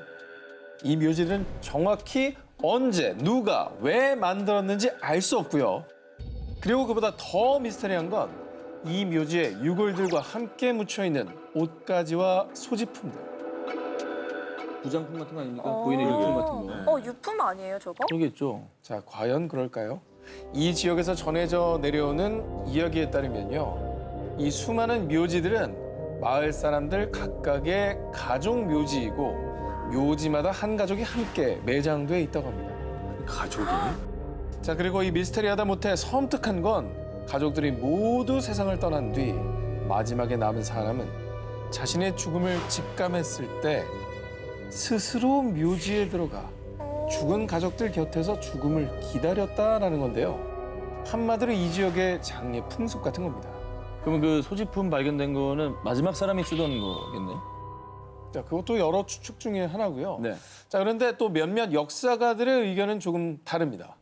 이 묘지들은 정확히 언제, 누가, 왜 만들었는지 알 수 없고요. 그리고 그보다 더 미스터리한 건 이 묘지에 유골들과 함께 묻혀있는 옷가지와 소지품들. 부장품 같은 거 아닙니까? 보이는 유품 같은 거. 유품 아니에요 저거? 그러겠죠. 자, 과연 그럴까요? 이 지역에서 전해져 내려오는 이야기에 따르면요. 이 수많은 묘지들은 마을 사람들 각각의 가족 묘지이고 묘지마다 한 가족이 함께 매장돼 있다고 합니다. 가족이? 자, 그리고 이 미스테리하다 못해 섬뜩한 건 가족들이 모두 세상을 떠난 뒤 마지막에 남은 사람은 자신의 죽음을 직감했을 때 스스로 묘지에 들어가 죽은 가족들 곁에서 죽음을 기다렸다라는 건데요. 한마디로 이 지역의 장례 풍습 같은 겁니다. 그러면 그 소지품 발견된 거는 마지막 사람이 쓰던 거겠네요? 자, 그것도 여러 추측 중에 하나고요. 네. 자, 그런데 또 몇몇 역사가들의 의견은 조금 다릅니다.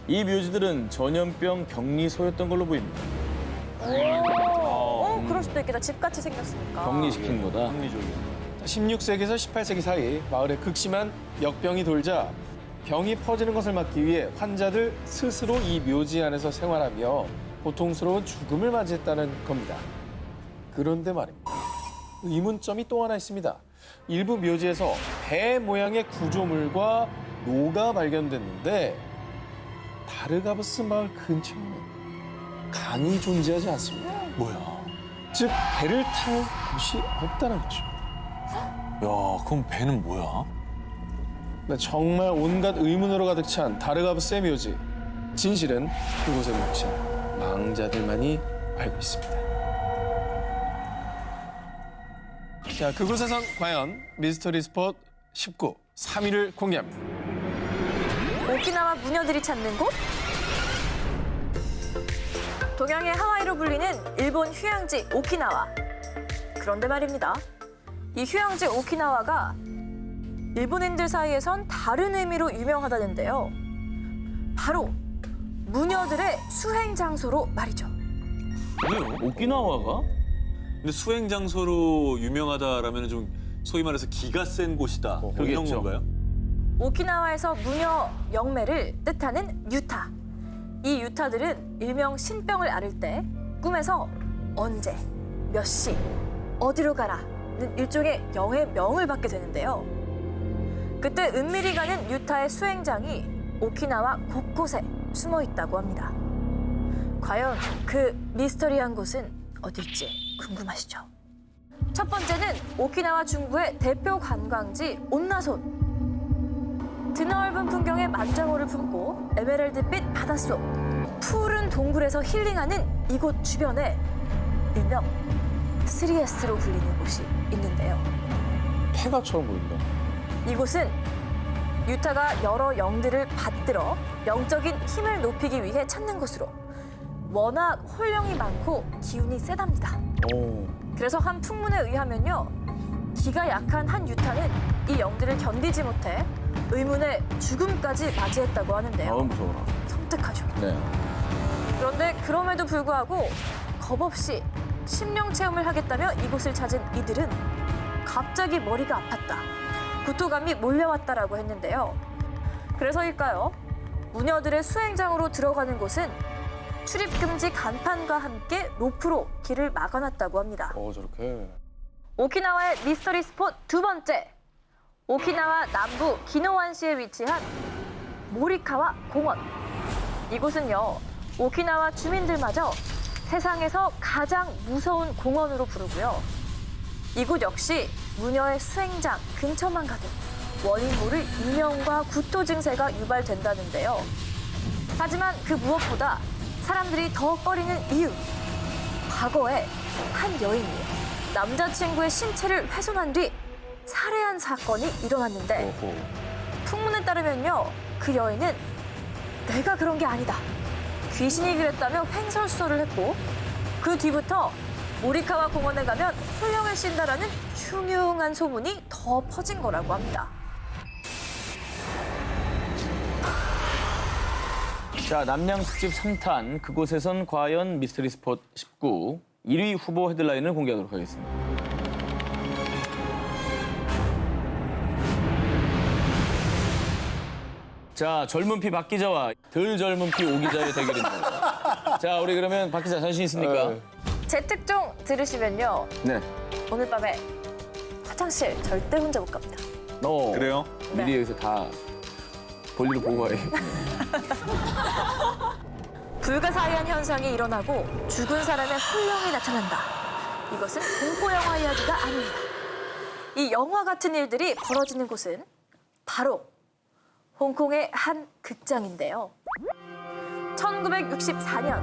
이 묘지들은 전염병 격리소였던 걸로 보입니다. 그럴 수도 있겠다. 집같이 생겼으니까. 격리시킨 거다. 16세기에서 18세기 사이 마을에 극심한 역병이 돌자 병이 퍼지는 것을 막기 위해 환자들 스스로 이 묘지 안에서 생활하며 고통스러운 죽음을 맞이했다는 겁니다. 그런데 말입니다. 의문점이 또 하나 있습니다. 일부 묘지에서 배 모양의 구조물과 노가 발견됐는데 다르가브스 마을 근처에는 강이 존재하지 않습니다. 뭐야? 즉 배를 탈 곳이 없다는 거죠. 야, 그럼 배는 뭐야? 네, 정말 온갖 의문으로 가득 찬 다르가브스의 묘지. 진실은 그곳에 묻힌 망자들만이 알고 있습니다. 자, 그곳에선 과연 미스터리 스폿 19 3위를 공개합니다. 오키나와 무녀들이 찾는 곳? 동양의 하와이로 불리는 일본 휴양지 오키나와. 그런데 말입니다. 이 휴양지 오키나와가 일본인들 사이에선 다른 의미로 유명하다는데요. 바로 무녀들의 수행 장소로 말이죠. 왜요? 오키나와가? 근데 수행 장소로 유명하다라면 좀 소위 말해서 기가 센 곳이다. 뭐 이런 그러겠죠. 건가요? 오키나와에서 무녀 영매를 뜻하는 유타. 이 유타들은 일명 신병을 앓을 때 꿈에서 언제, 몇 시, 어디로 가라는 일종의 영의 명을 받게 되는데요. 그때 은밀히 가는 유타의 수행장이 오키나와 곳곳에 숨어 있다고 합니다. 과연 그 미스터리한 곳은 어딜지 궁금하시죠? 첫 번째는 오키나와 중부의 대표 관광지 온나손. 드넓은 풍경에 만장호를 품고 에메랄드빛 바닷속, 푸른 동굴에서 힐링하는 이곳 주변에 일명 3S로 불리는 곳이 있는데요. 폐가처럼 보인다. 이곳은 유타가 여러 영들을 받들어 영적인 힘을 높이기 위해 찾는 곳으로 워낙 홀령이 많고 기운이 세답니다. 그래서 한 풍문에 의하면요. 기가 약한 한 유타는 이 영들을 견디지 못해 의문의 죽음까지 맞이했다고 하는데요. 무서워라. 섬뜩하죠. 네. 그런데 그럼에도 불구하고 겁없이 심령 체험을 하겠다며 이곳을 찾은 이들은 갑자기 머리가 아팠다. 구토감이 몰려왔다라고 했는데요. 그래서일까요? 무녀들의 수행장으로 들어가는 곳은 출입금지 간판과 함께 로프로 길을 막아놨다고 합니다. 저렇게. 오키나와의 미스터리 스폿 두 번째. 오키나와 남부 기노완시에 위치한 모리카와 공원. 이곳은요. 오키나와 주민들마저 세상에서 가장 무서운 공원으로 부르고요. 이곳 역시 무녀의 수행장 근처만 가도 원인 모를 이명과 구토 증세가 유발된다는데요. 하지만 그 무엇보다 사람들이 더 꺼리는 이유. 과거에 한 여인이 남자친구의 신체를 훼손한 뒤 살해한 사건이 일어났는데 풍문에 따르면요. 그 여인은 내가 그런 게 아니다. 귀신이 그랬다며 횡설수설을 했고 그 뒤부터 모리카와 공원에 가면 소령을 씬다라는 흉흉한 소문이 더 퍼진 거라고 합니다. 자, 남양 특집 3탄 그곳에선 과연 미스터리 스폿 19 1위 후보 헤드라인을 공개하도록 하겠습니다. 자, 젊은 피 박 기자와 덜 젊은 피 오 기자의 대결입니다. 자, 우리 그러면 박 기자 자신 있습니까? 제 특종 들으시면요. 네. 오늘 밤에 화장실 절대 혼자 못 갑니다. 그래요? 네. 미리 여기서 다 볼일을 보고 와요. 불가사의한 현상이 일어나고 죽은 사람의 홀령이 나타난다. 이것은 공포 영화 이야기가 아닙니다. 이 영화 같은 일들이 벌어지는 곳은 바로 홍콩의 한 극장인데요. 1964년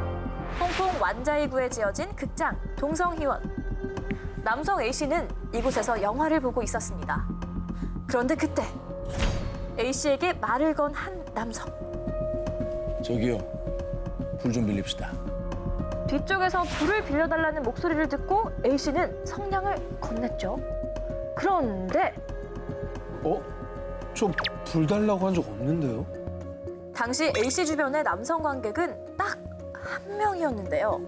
홍콩 완자이구에 지어진 극장 동성희원. 남성 A씨는 이곳에서 영화를 보고 있었습니다. 그런데 그때 A씨에게 말을 건 한 남성. 저기요, 불 좀 빌립시다. 뒤쪽에서 불을 빌려달라는 목소리를 듣고 A씨는 성냥을 건넸죠. 그런데 저 불 달라고 한 적 없는데요? 당시 A씨 주변의 남성 관객은 딱 한 명이었는데요.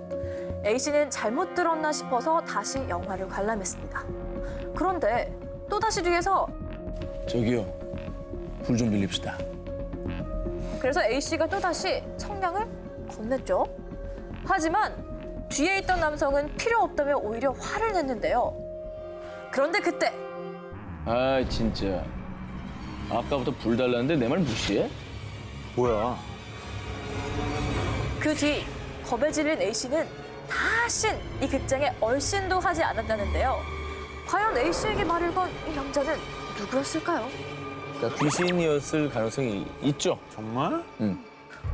A씨는 잘못 들었나 싶어서 다시 영화를 관람했습니다. 그런데 또다시 뒤에서 저기요, 불 좀 빌립시다. 그래서 A씨가 또다시 성냥을 건넸죠. 하지만 뒤에 있던 남성은 필요 없다며 오히려 화를 냈는데요. 그런데 그때 아 진짜. 아까부터 불 달라는데 내 말 무시해? 뭐야? 그 뒤 겁에 질린 A씨는 다신 이 극장에 얼씬도 하지 않았다는데요. 과연 A씨에게 말을 건 이 남자는 누구였을까요? 그러니까 귀신이었을 가능성이 있죠. 정말?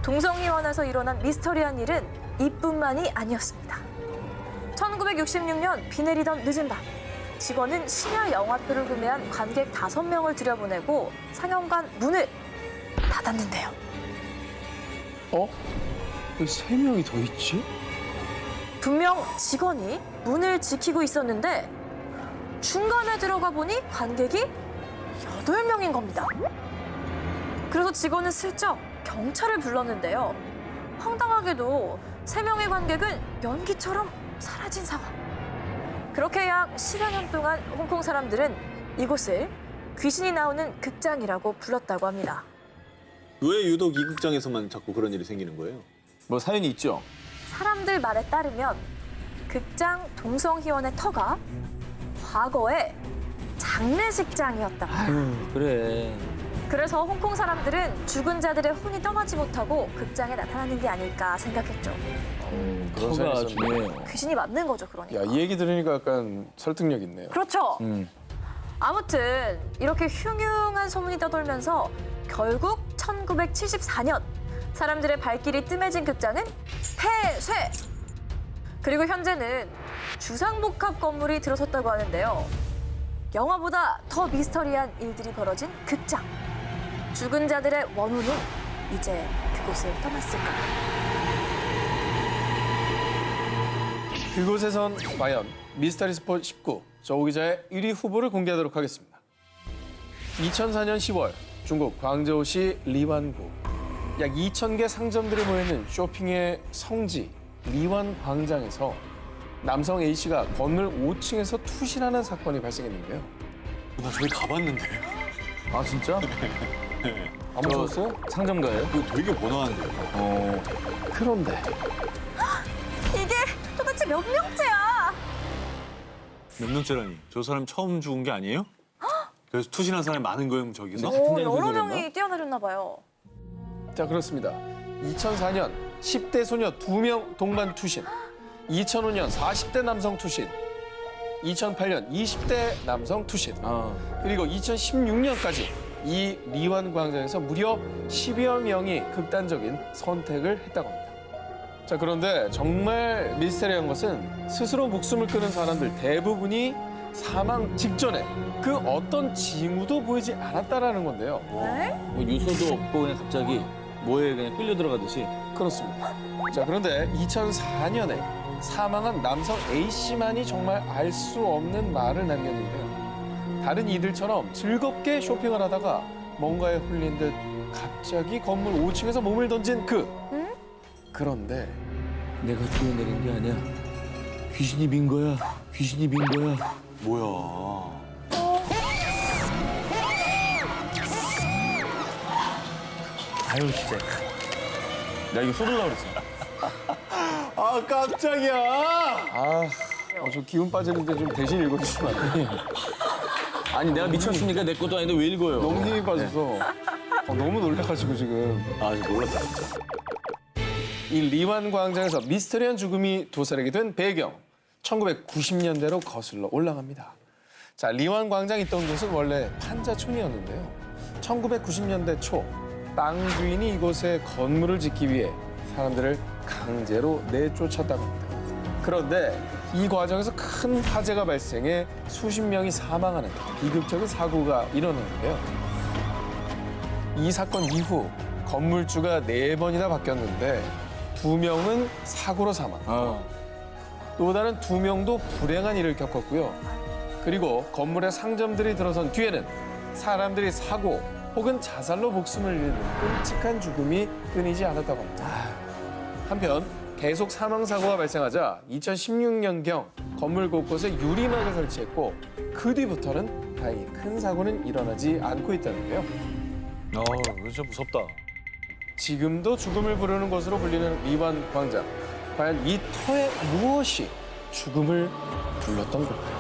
동성이원에서 일어난 미스터리한 일은 이뿐만이 아니었습니다. 1966년 비 내리던 늦은 밤, 직원은 심야 영화표를 구매한 관객 5명을 들여보내고 상영관 문을 닫았는데요. 왜 3명이 더 있지? 분명 직원이 문을 지키고 있었는데 중간에 들어가 보니 관객이 8명인 겁니다. 그래서 직원은 슬쩍 경찰을 불렀는데요. 황당하게도 3명의 관객은 연기처럼 사라진 상황. 그렇게 약 10여 년 동안 홍콩 사람들은 이곳을 귀신이 나오는 극장이라고 불렀다고 합니다. 왜 유독 이 극장에서만 자꾸 그런 일이 생기는 거예요? 뭐 사연이 있죠. 사람들 말에 따르면 극장 동성희원의 터가 과거에 장례식장이었다. 그래. 그래서 홍콩 사람들은 죽은 자들의 혼이 떠나지 못하고 극장에 나타나는 게 아닐까 생각했죠. 그런 사연이 터가 있었네. 중요해요. 귀신이 맞는 거죠, 그러니까. 야, 이 얘기 들으니까 약간 설득력 있네요. 그렇죠. 아무튼 이렇게 흉흉한 소문이 떠돌면서 결국 1974년 사람들의 발길이 뜸해진 극장은 폐쇄. 그리고 현재는 주상복합 건물이 들어섰다고 하는데요. 영화보다 더 미스터리한 일들이 벌어진 극장. 죽은 자들의 원혼은 이제 그곳을 떠났을까요? 그곳에선 과연 미스터리 스포 19 저우 기자의 1위 후보를 공개하도록 하겠습니다. 2004년 10월 중국 광저우시 리완구 약 2,000개 상점들이 모여있는 쇼핑의 성지 리완 광장에서 남성 A씨가 건물 5층에서 투신하는 사건이 발생했는데요. 나 저기 가봤는데. 아 진짜? 안 무서웠어요? 상점가예요? 이거 되게 번화한데요. 그런데 이게 도대체 몇 명째야? 몇 년째라니? 저 사람 처음 죽은 게 아니에요? 그래서 투신한 사람이 많은 거예요, 저기서? 여러 명이 뛰어내렸나 봐요. 자 그렇습니다. 2004년 10대 소녀 2명 동반 투신, 2005년 40대 남성 투신, 2008년 20대 남성 투신, 그리고 2016년까지 이 리완 광장에서 무려 10여 명이 극단적인 선택을 했다고 합니다. 자 그런데 정말 미스테리한 것은 스스로 목숨을 끊은 사람들 대부분이 사망 직전에 그 어떤 징후도 보이지 않았다라는 건데요. 네? 뭐 유서도 없고 그냥 갑자기 뭐에 그냥 끌려 들어가듯이. 그렇습니다. 자 그런데 2004년에 사망한 남성 A씨만이 정말 알 수 없는 말을 남겼는데요. 다른 이들처럼 즐겁게 쇼핑을 하다가 뭔가에 홀린 듯 갑자기 건물 5층에서 몸을 던진 그런데 내가 뛰어내린 게 아니야. 귀신이 민 거야. 귀신이 민 거야. 뭐야. 아유 진짜. 나 이거 쏟으려고 그랬어. 아 깜짝이야. 저 기운 빠지는데 좀 대신 읽어주시면 안 돼요? 아니 내가 미쳤으니까 내 것도 아닌데 왜 읽어요? 너무 힘이 빠져서 너무 놀라가지고 지금. 아 진짜 놀랐다 진짜. 이 리완 광장에서 미스터리한 죽음이 도사리게 된 배경 1990년대로 거슬러 올라갑니다. 자, 리완 광장 있던 곳은 원래 판자촌이었는데요. 1990년대 초 땅 주인이 이곳에 건물을 짓기 위해 사람들을 강제로 내쫓았다고 합니다. 그런데 이 과정에서 큰 화재가 발생해 수십 명이 사망하는 비극적인 사고가 일어났는데요. 이 사건 이후 건물주가 4번이나 바뀌었는데 2명은 사고로 사망. 또 다른 2명도 불행한 일을 겪었고요. 그리고 건물에 상점들이 들어선 뒤에는 사람들이 사고 혹은 자살로 목숨을 잃는 끔찍한 죽음이 끊이지 않았다고 합니다. 한편 계속 사망 사고가 발생하자 2016년경 건물 곳곳에 유리막을 설치했고 그 뒤부터는 다행히 큰 사고는 일어나지 않고 있다는데요. 이거 진짜 무섭다. 지금도 죽음을 부르는 곳으로 불리는 위반 광장. 과연 이 터에 무엇이 죽음을 불렀던 걸까요?